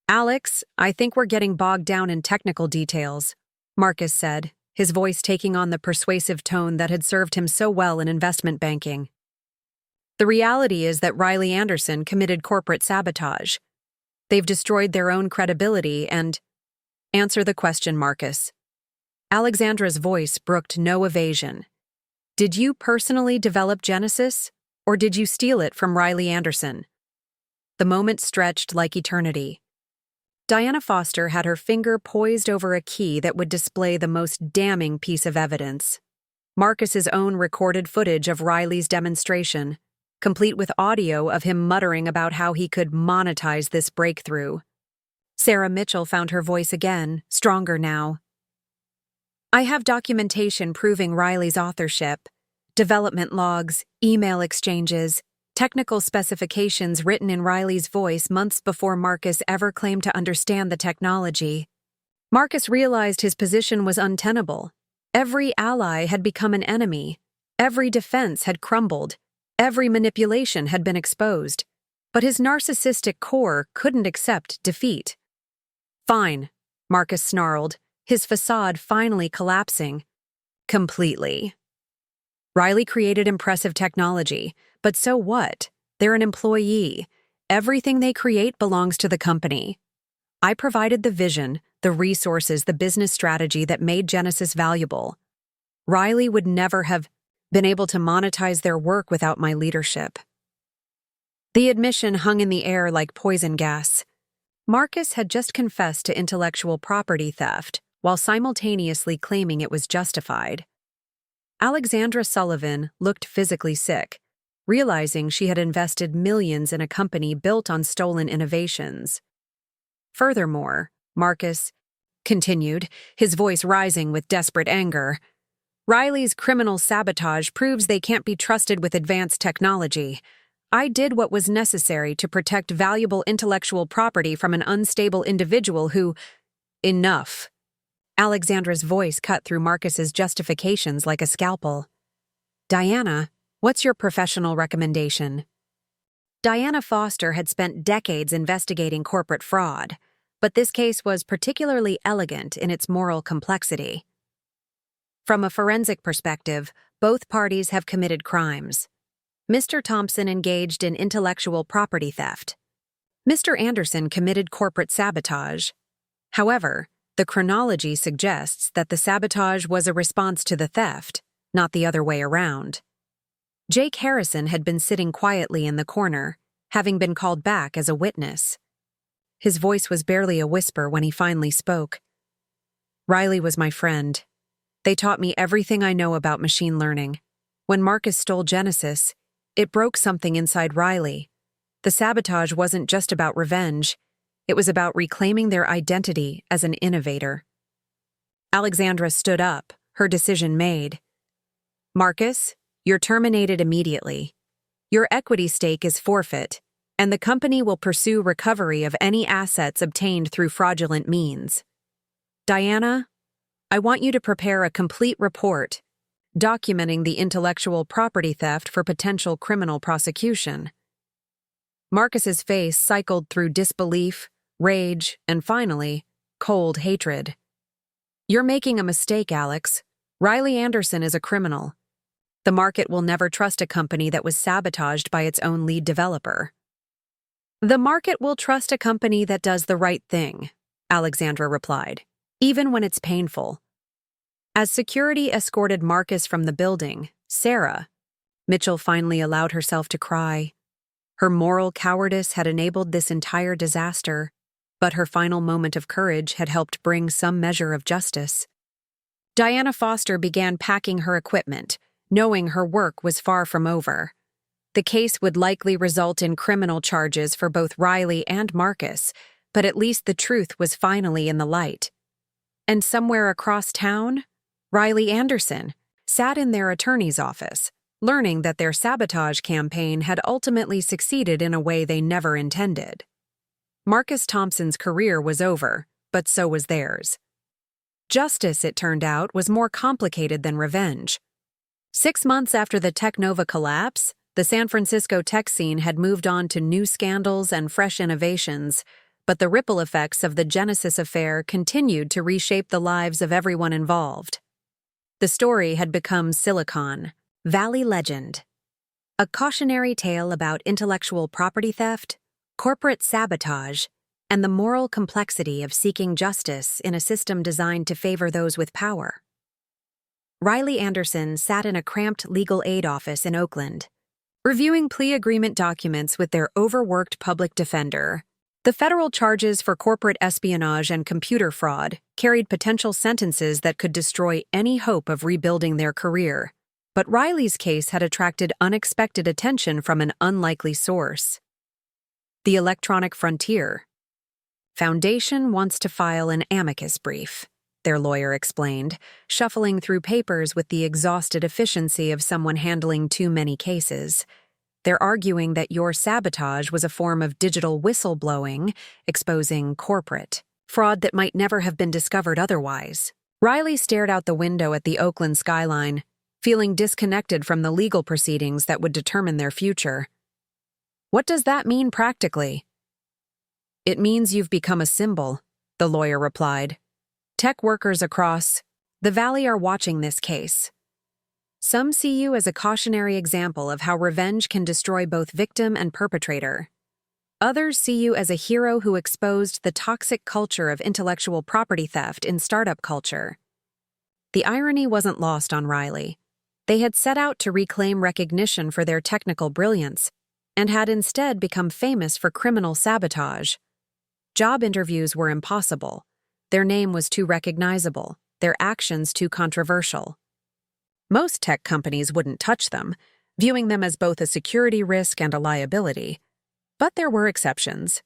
Alex, I think we're getting bogged down in technical details, Marcus said, his voice taking on the persuasive tone that had served him so well in investment banking. The reality is that Riley Anderson committed corporate sabotage. They've destroyed their own credibility and— Answer the question, Marcus. Alexandra's voice brooked no evasion. Did you personally develop Genesis, or did you steal it from Riley Anderson? The moment stretched like eternity. Diana Foster had her finger poised over a key that would display the most damning piece of evidence. Marcus's own recorded footage of Riley's demonstration, complete with audio of him muttering about how he could monetize this breakthrough. Sarah Mitchell found her voice again, stronger now. I have documentation proving Riley's authorship. Development logs, email exchanges, technical specifications written in Riley's voice months before Marcus ever claimed to understand the technology. Marcus realized his position was untenable. Every ally had become an enemy. Every defense had crumbled. Every manipulation had been exposed. But his narcissistic core couldn't accept defeat. "Fine," Marcus snarled, his facade finally collapsing. Completely. Riley created impressive technology, but so what? They're an employee. Everything they create belongs to the company. I provided the vision, the resources, the business strategy that made Genesis valuable. Riley would never have been able to monetize their work without my leadership. The admission hung in the air like poison gas. Marcus had just confessed to intellectual property theft, while simultaneously claiming it was justified. Alexandra Sullivan looked physically sick, realizing she had invested millions in a company built on stolen innovations. Furthermore, Marcus continued, his voice rising with desperate anger, "Riley's criminal sabotage proves they can't be trusted with advanced technology. I did what was necessary to protect valuable intellectual property from an unstable individual who—" "Enough." Alexandra's voice cut through Marcus's justifications like a scalpel. "Diana, what's your professional recommendation?" Diana Foster had spent decades investigating corporate fraud, but this case was particularly elegant in its moral complexity. From a forensic perspective, both parties have committed crimes. Mr. Thompson engaged in intellectual property theft. Mr. Anderson committed corporate sabotage. However, the chronology suggests that the sabotage was a response to the theft, not the other way around. Jake Harrison had been sitting quietly in the corner, having been called back as a witness. His voice was barely a whisper when he finally spoke. "Riley was my friend. They taught me everything I know about machine learning. When Marcus stole Genesis, it broke something inside Riley. The sabotage wasn't just about revenge. It was about reclaiming their identity as an innovator." Alexandra stood up, her decision made. "Marcus, you're terminated immediately. Your equity stake is forfeit, and the company will pursue recovery of any assets obtained through fraudulent means. Diana, I want you to prepare a complete report documenting the intellectual property theft for potential criminal prosecution." Marcus's face cycled through disbelief, rage, and finally, cold hatred. "You're making a mistake, Alex. Riley Anderson is a criminal. The market will never trust a company that was sabotaged by its own lead developer." "The market will trust a company that does the right thing," Alexandra replied, "even when it's painful." As security escorted Marcus from the building, Sarah, Mitchell finally allowed herself to cry. Her moral cowardice had enabled this entire disaster, but her final moment of courage had helped bring some measure of justice. Diana Foster began packing her equipment, knowing her work was far from over. The case would likely result in criminal charges for both Riley and Marcus, but at least the truth was finally in the light. And somewhere across town, Riley Anderson sat in their attorney's office, learning that their sabotage campaign had ultimately succeeded in a way they never intended. Marcus Thompson's career was over, but so was theirs. Justice, it turned out, was more complicated than revenge. 6 months after the TechNova collapse, the San Francisco tech scene had moved on to new scandals and fresh innovations, but the ripple effects of the Genesis affair continued to reshape the lives of everyone involved. The story had become Silicon Valley legend, a cautionary tale about intellectual property theft, corporate sabotage, and the moral complexity of seeking justice in a system designed to favor those with power. Riley Anderson sat in a cramped legal aid office in Oakland, reviewing plea agreement documents with their overworked public defender. The federal charges for corporate espionage and computer fraud carried potential sentences that could destroy any hope of rebuilding their career. But Riley's case had attracted unexpected attention from an unlikely source. The Electronic Frontier Foundation wants to file an amicus brief. their lawyer explained, shuffling through papers with the exhausted efficiency of someone handling too many cases. They're arguing that your sabotage was a form of digital whistleblowing, exposing corporate fraud that might never have been discovered otherwise. Riley stared out the window at the Oakland skyline, feeling disconnected from the legal proceedings that would determine their future. What does that mean practically? It means you've become a symbol, the lawyer replied. Tech workers across the valley are watching this case. Some see you as a cautionary example of how revenge can destroy both victim and perpetrator. Others see you as a hero who exposed the toxic culture of intellectual property theft in startup culture. The irony wasn't lost on Riley. They had set out to reclaim recognition for their technical brilliance and had instead become famous for criminal sabotage. Job interviews were impossible. Their name was too recognizable, their actions too controversial. Most tech companies wouldn't touch them, viewing them as both a security risk and a liability. But there were exceptions.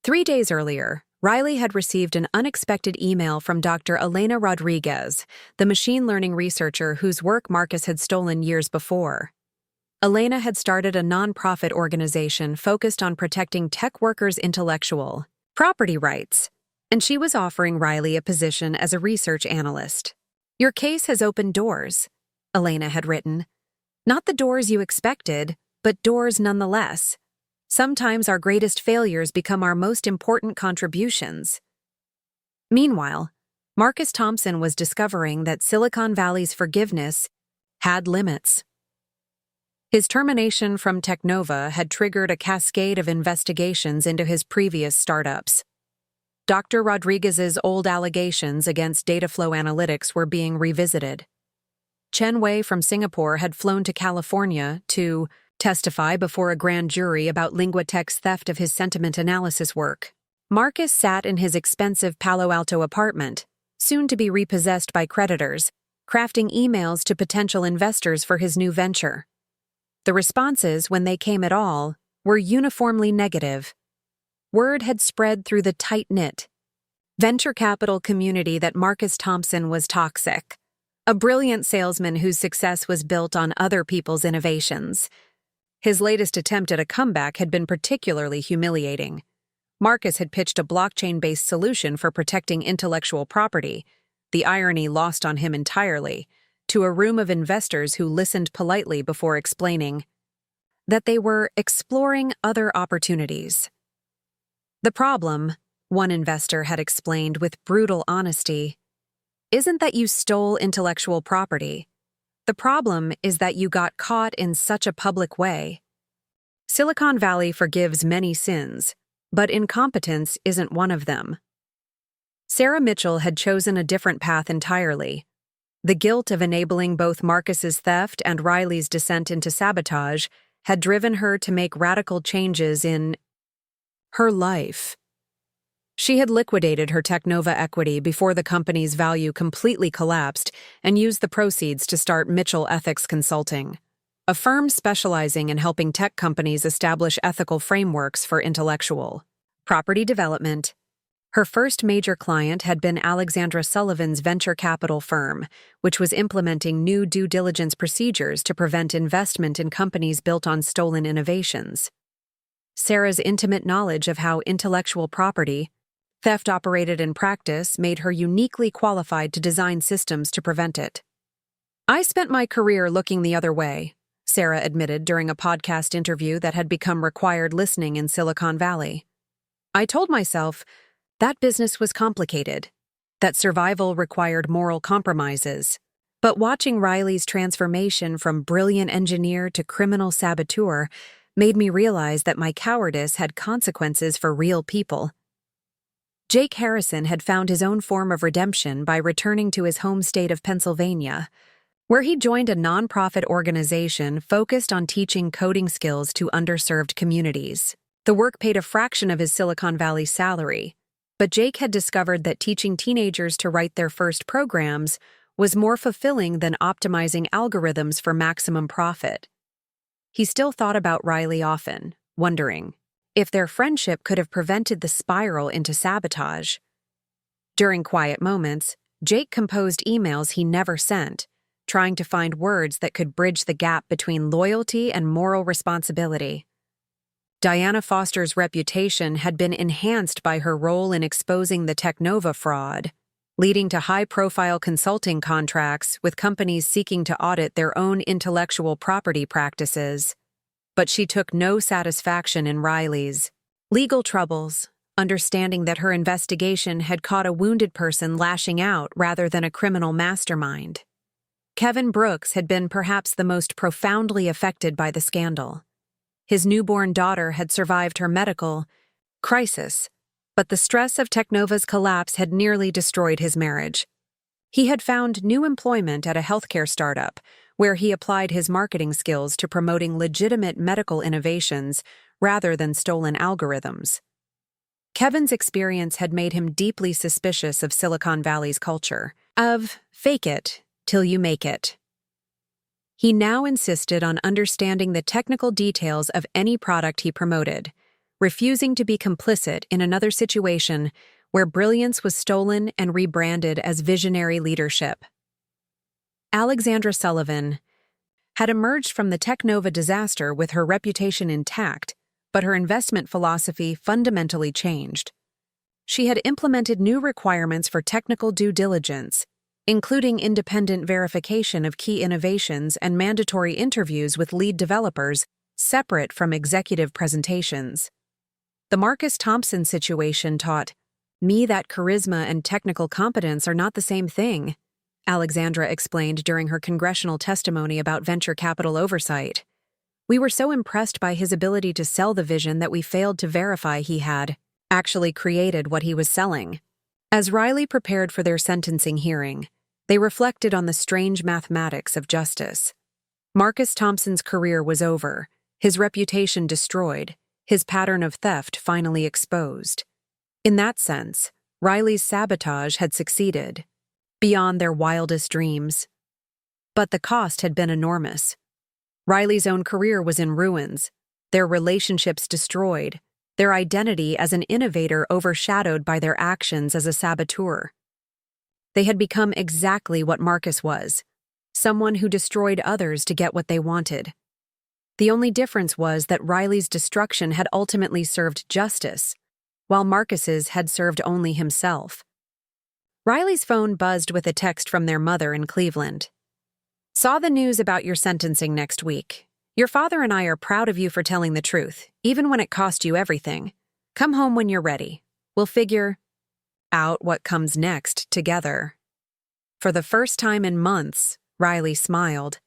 3 days earlier, Riley had received an unexpected email from Dr. Elena Rodriguez, the machine learning researcher whose work Marcus had stolen years before. Elena had started a nonprofit organization focused on protecting tech workers' intellectual property rights, and she was offering Riley a position as a research analyst. Your case has opened doors, Elena had written. Not the doors you expected, but doors nonetheless. Sometimes our greatest failures become our most important contributions. Meanwhile, Marcus Thompson was discovering that Silicon Valley's forgiveness had limits. His termination from TechNova had triggered a cascade of investigations into his previous startups. Dr. Rodriguez's old allegations against Dataflow Analytics were being revisited. Chen Wei from Singapore had flown to California to testify before a grand jury about Linguatech's theft of his sentiment analysis work. Marcus sat in his expensive Palo Alto apartment, soon to be repossessed by creditors, crafting emails to potential investors for his new venture. The responses, when they came at all, were uniformly negative. Word had spread through the tight-knit venture capital community that Marcus Thompson was toxic, a brilliant salesman whose success was built on other people's innovations. His latest attempt at a comeback had been particularly humiliating. Marcus had pitched a blockchain-based solution for protecting intellectual property, the irony lost on him entirely, to a room of investors who listened politely before explaining that they were exploring other opportunities. The problem, one investor had explained with brutal honesty, isn't that you stole intellectual property. The problem is that you got caught in such a public way. Silicon Valley forgives many sins, but incompetence isn't one of them. Sarah Mitchell had chosen a different path entirely. The guilt of enabling both Marcus's theft and Riley's descent into sabotage had driven her to make radical changes in her life. She had liquidated her TechNova equity before the company's value completely collapsed and used the proceeds to start Mitchell Ethics Consulting, a firm specializing in helping tech companies establish ethical frameworks for intellectual property development. Her first major client had been Alexandra Sullivan's venture capital firm, which was implementing new due diligence procedures to prevent investment in companies built on stolen innovations. Sarah's intimate knowledge of how intellectual property theft operated in practice made her uniquely qualified to design systems to prevent it. I spent my career looking the other way, Sarah admitted during a podcast interview that had become required listening in Silicon Valley. I told myself that business was complicated, that survival required moral compromises. But watching Riley's transformation from brilliant engineer to criminal saboteur made me realize that my cowardice had consequences for real people. Jake Harrison had found his own form of redemption by returning to his home state of Pennsylvania, where he joined a nonprofit organization focused on teaching coding skills to underserved communities. The work paid a fraction of his Silicon Valley salary, but Jake had discovered that teaching teenagers to write their first programs was more fulfilling than optimizing algorithms for maximum profit. He still thought about Riley often, wondering if their friendship could have prevented the spiral into sabotage. During quiet moments, Jake composed emails he never sent, trying to find words that could bridge the gap between loyalty and moral responsibility. Diana Foster's reputation had been enhanced by her role in exposing the TechNova fraud, leading to high-profile consulting contracts with companies seeking to audit their own intellectual property practices. But she took no satisfaction in Riley's legal troubles, understanding that her investigation had caught a wounded person lashing out rather than a criminal mastermind. Kevin Brooks had been perhaps the most profoundly affected by the scandal. His newborn daughter had survived her medical crisis, but the stress of TechNova's collapse had nearly destroyed his marriage. He had found new employment at a healthcare startup, where he applied his marketing skills to promoting legitimate medical innovations rather than stolen algorithms. Kevin's experience had made him deeply suspicious of Silicon Valley's culture, of fake it till you make it. He now insisted on understanding the technical details of any product he promoted, refusing to be complicit in another situation where brilliance was stolen and rebranded as visionary leadership. Alexandra Sullivan had emerged from the TechNova disaster with her reputation intact, but her investment philosophy fundamentally changed. She had implemented new requirements for technical due diligence, including independent verification of key innovations and mandatory interviews with lead developers separate from executive presentations. The Marcus Thompson situation taught me that charisma and technical competence are not the same thing, Alexandra explained during her congressional testimony about venture capital oversight. We were so impressed by his ability to sell the vision that we failed to verify he had actually created what he was selling. As Riley prepared for their sentencing hearing, they reflected on the strange mathematics of justice. Marcus Thompson's career was over, his reputation destroyed, his pattern of theft finally exposed. In that sense, Riley's sabotage had succeeded, beyond their wildest dreams. But the cost had been enormous. Riley's own career was in ruins, their relationships destroyed, their identity as an innovator overshadowed by their actions as a saboteur. They had become exactly what Marcus was, someone who destroyed others to get what they wanted. The only difference was that Riley's destruction had ultimately served justice, while Marcus's had served only himself. Riley's phone buzzed with a text from their mother in Cleveland. Saw the news about your sentencing next week. Your father and I are proud of you for telling the truth, even when it cost you everything. Come home when you're ready. We'll figure out what comes next together. For the first time in months, Riley smiled.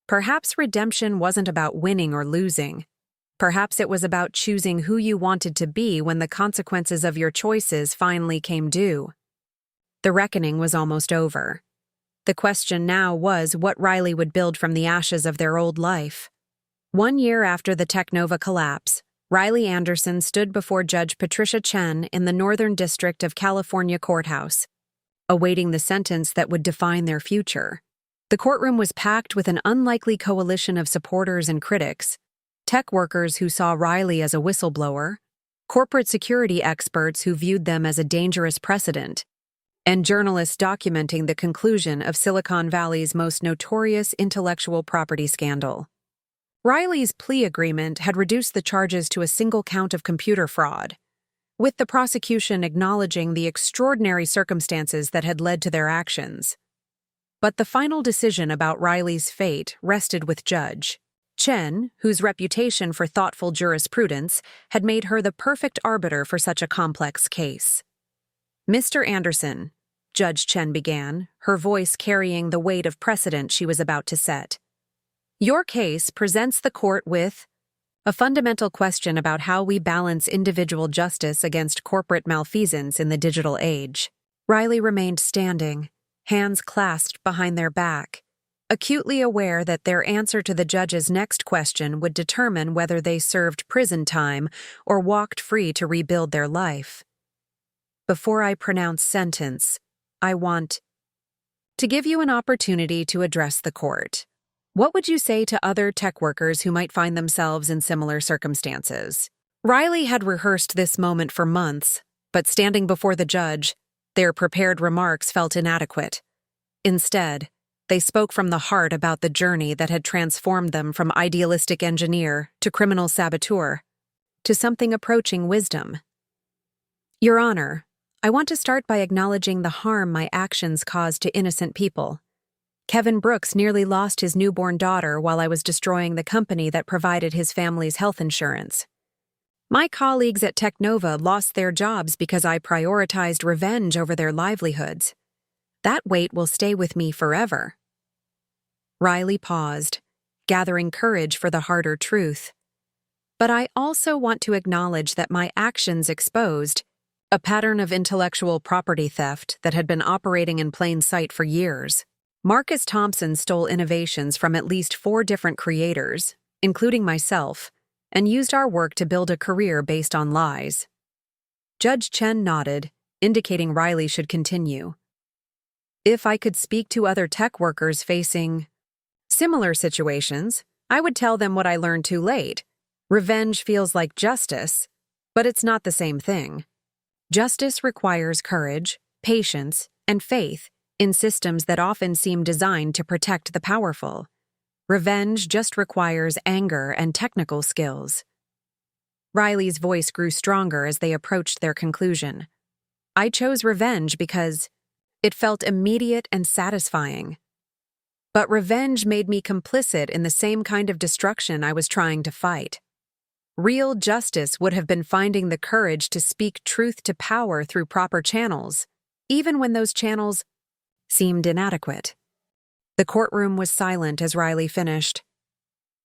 Perhaps redemption wasn't about winning or losing. Perhaps it was about choosing who you wanted to be when the consequences of your choices finally came due. The reckoning was almost over. The question now was what Riley would build from the ashes of their old life. 1 year after the TechNova collapse, Riley Anderson stood before Judge Patricia Chen in the Northern District of California courthouse, awaiting the sentence that would define their future. The courtroom was packed with an unlikely coalition of supporters and critics, tech workers who saw Riley as a whistleblower, corporate security experts who viewed them as a dangerous precedent, and journalists documenting the conclusion of Silicon Valley's most notorious intellectual property scandal. Riley's plea agreement had reduced the charges to a single count of computer fraud, with the prosecution acknowledging the extraordinary circumstances that had led to their actions. But the final decision about Riley's fate rested with Judge Chen, whose reputation for thoughtful jurisprudence had made her the perfect arbiter for such a complex case. Mr. Anderson, Judge Chen began, her voice carrying the weight of precedent she was about to set. Your case presents the court with a fundamental question about how we balance individual justice against corporate malfeasance in the digital age. Riley remained standing, hands clasped behind their back, acutely aware that their answer to the judge's next question would determine whether they served prison time or walked free to rebuild their life. Before I pronounce sentence, I want to give you an opportunity to address the court. What would you say to other tech workers who might find themselves in similar circumstances? Riley had rehearsed this moment for months, but standing before the judge, Their prepared remarks felt inadequate. Instead, they spoke from the heart about the journey that had transformed them from idealistic engineer to criminal saboteur, to something approaching wisdom. Your Honor, I want to start by acknowledging the harm my actions caused to innocent people. Kevin Brooks nearly lost his newborn daughter while I was destroying the company that provided his family's health insurance. My colleagues at TechNova lost their jobs because I prioritized revenge over their livelihoods. That weight will stay with me forever. Riley paused, gathering courage for the harder truth. But I also want to acknowledge that my actions exposed a pattern of intellectual property theft that had been operating in plain sight for years. Marcus Thompson stole innovations from at least 4 different creators, including myself, and used our work to build a career based on lies. Judge Chen nodded, indicating Riley should continue. If I could speak to other tech workers facing similar situations, I would tell them what I learned too late. Revenge feels like justice, but it's not the same thing. Justice requires courage, patience, and faith in systems that often seem designed to protect the powerful. Revenge just requires anger and technical skills. Riley's voice grew stronger as they approached their conclusion. I chose revenge because it felt immediate and satisfying. But revenge made me complicit in the same kind of destruction I was trying to fight. Real justice would have been finding the courage to speak truth to power through proper channels, even when those channels seemed inadequate. The courtroom was silent as Riley finished.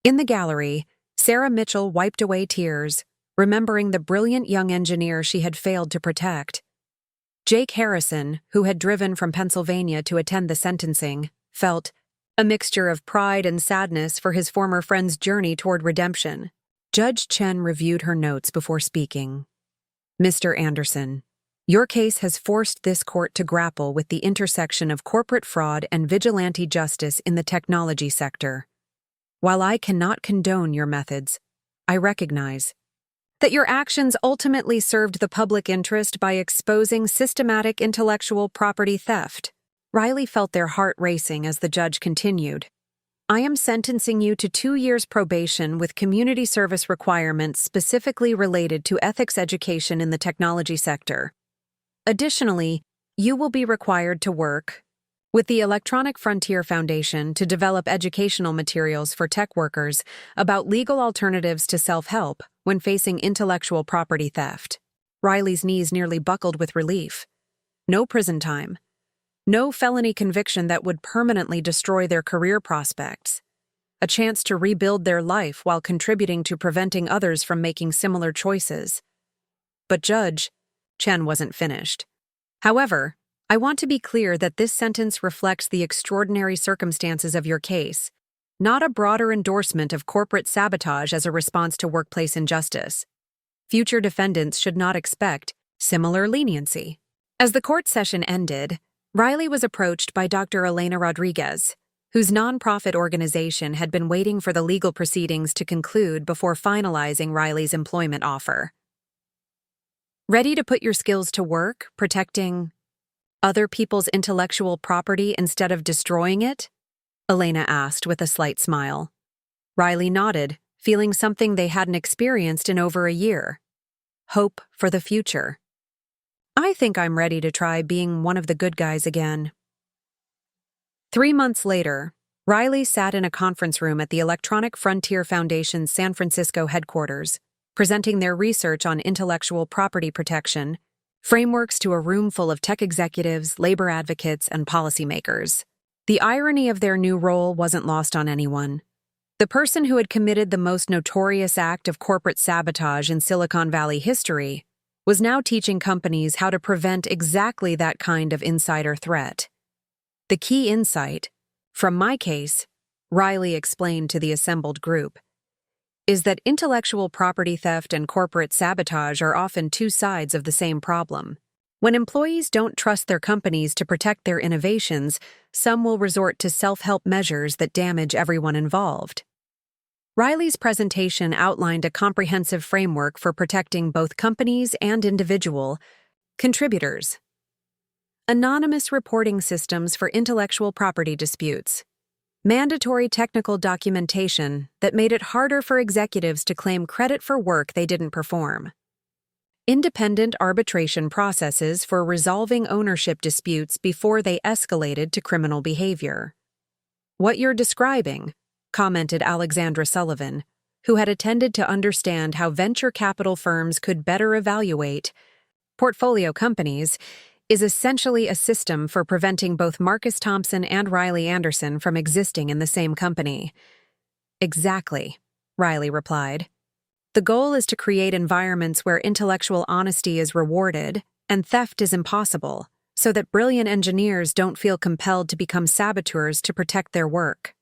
In the gallery, Sarah Mitchell wiped away tears, remembering the brilliant young engineer she had failed to protect. Jake Harrison, who had driven from Pennsylvania to attend the sentencing, felt a mixture of pride and sadness for his former friend's journey toward redemption. Judge Chen reviewed her notes before speaking. Mr. Anderson, your case has forced this court to grapple with the intersection of corporate fraud and vigilante justice in the technology sector. While I cannot condone your methods, I recognize that your actions ultimately served the public interest by exposing systematic intellectual property theft. Riley felt their heart racing as the judge continued. I am sentencing you to 2 years probation with community service requirements specifically related to ethics education in the technology sector. Additionally, you will be required to work with the Electronic Frontier Foundation to develop educational materials for tech workers about legal alternatives to self-help when facing intellectual property theft. Riley's knees nearly buckled with relief. No prison time. No felony conviction that would permanently destroy their career prospects. A chance to rebuild their life while contributing to preventing others from making similar choices. But Judge Chen wasn't finished. However, I want to be clear that this sentence reflects the extraordinary circumstances of your case, not a broader endorsement of corporate sabotage as a response to workplace injustice. Future defendants should not expect similar leniency. As the court session ended, Riley was approached by Dr. Elena Rodriguez, whose nonprofit organization had been waiting for the legal proceedings to conclude before finalizing Riley's employment offer. Ready to put your skills to work, protecting other people's intellectual property instead of destroying it? Elena asked with a slight smile. Riley nodded, feeling something they hadn't experienced in over a year. Hope for the future. I think I'm ready to try being one of the good guys again. 3 months later, Riley sat in a conference room at the Electronic Frontier Foundation's San Francisco headquarters, presenting their research on intellectual property protection, frameworks to a room full of tech executives, labor advocates, and policymakers. The irony of their new role wasn't lost on anyone. The person who had committed the most notorious act of corporate sabotage in Silicon Valley history was now teaching companies how to prevent exactly that kind of insider threat. The key insight, from my case, Riley explained to the assembled group, is that intellectual property theft and corporate sabotage are often 2 sides of the same problem. When employees don't trust their companies to protect their innovations, some will resort to self-help measures that damage everyone involved. Riley's presentation outlined a comprehensive framework for protecting both companies and individual contributors. anonymous reporting systems for intellectual property disputes, mandatory technical documentation that made it harder for executives to claim credit for work they didn't perform, independent arbitration processes for resolving ownership disputes before they escalated to criminal behavior. "What you're describing," commented Alexandra Sullivan, who had attended to understand how venture capital firms could better evaluate portfolio companies, is essentially a system for preventing both Marcus Thompson and Riley Anderson from existing in the same company. "Exactly," Riley replied. "The goal is to create environments where intellectual honesty is rewarded and theft is impossible, so that brilliant engineers don't feel compelled to become saboteurs to protect their work."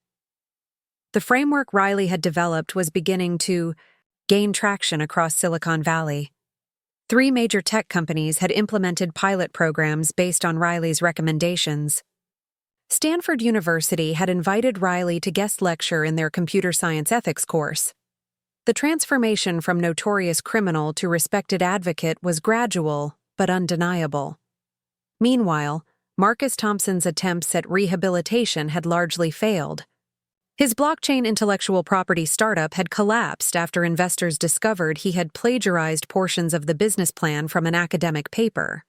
The framework Riley had developed was beginning to gain traction across Silicon Valley. 3 major tech companies had implemented pilot programs based on Riley's recommendations. Stanford University had invited Riley to guest lecture in their computer science ethics course. The transformation from notorious criminal to respected advocate was gradual but undeniable. Meanwhile, Marcus Thompson's attempts at rehabilitation had largely failed. His blockchain intellectual property startup had collapsed after investors discovered he had plagiarized portions of the business plan from an academic paper.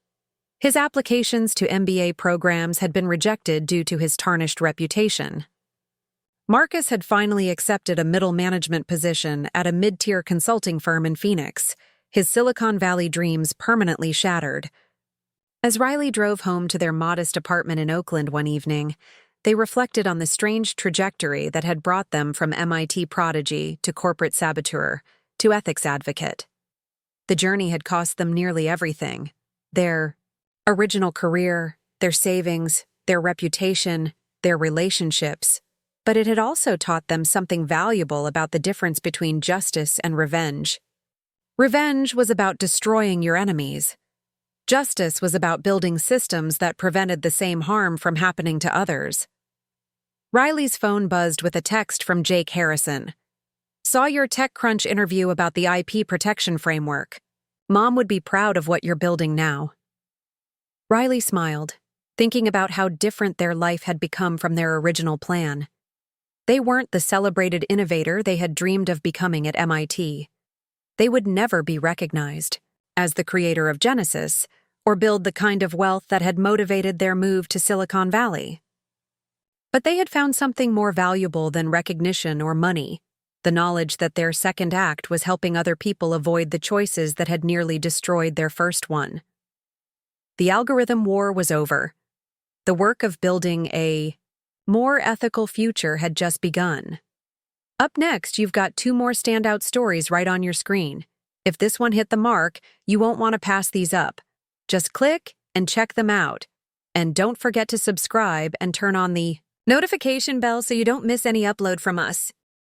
His applications to MBA programs had been rejected due to his tarnished reputation. Marcus had finally accepted a middle management position at a mid-tier consulting firm in Phoenix, his Silicon Valley dreams permanently shattered. As Riley drove home to their modest apartment in Oakland one evening, they reflected on the strange trajectory that had brought them from MIT prodigy to corporate saboteur to ethics advocate. The journey had cost them nearly everything: their original career, their savings, their reputation, their relationships, but it had also taught them something valuable about the difference between justice and revenge. Revenge was about destroying your enemies. Justice was about building systems that prevented the same harm from happening to others. Riley's phone buzzed with a text from Jake Harrison. "Saw your TechCrunch interview about the IP protection framework. Mom would be proud of what you're building now." Riley smiled, thinking about how different their life had become from their original plan. They weren't the celebrated innovator they had dreamed of becoming at MIT. They would never be recognized as the creator of Genesis, or build the kind of wealth that had motivated their move to Silicon Valley. But they had found something more valuable than recognition or money: the knowledge that their second act was helping other people avoid the choices that had nearly destroyed their first one. The algorithm war was over. The work of building a more ethical future had just begun. Up next, you've got 2 more standout stories right on your screen. If this one hit the mark, you won't want to pass these up. Just click and check them out. And don't forget to subscribe and turn on the notification bell so you don't miss any upload from us.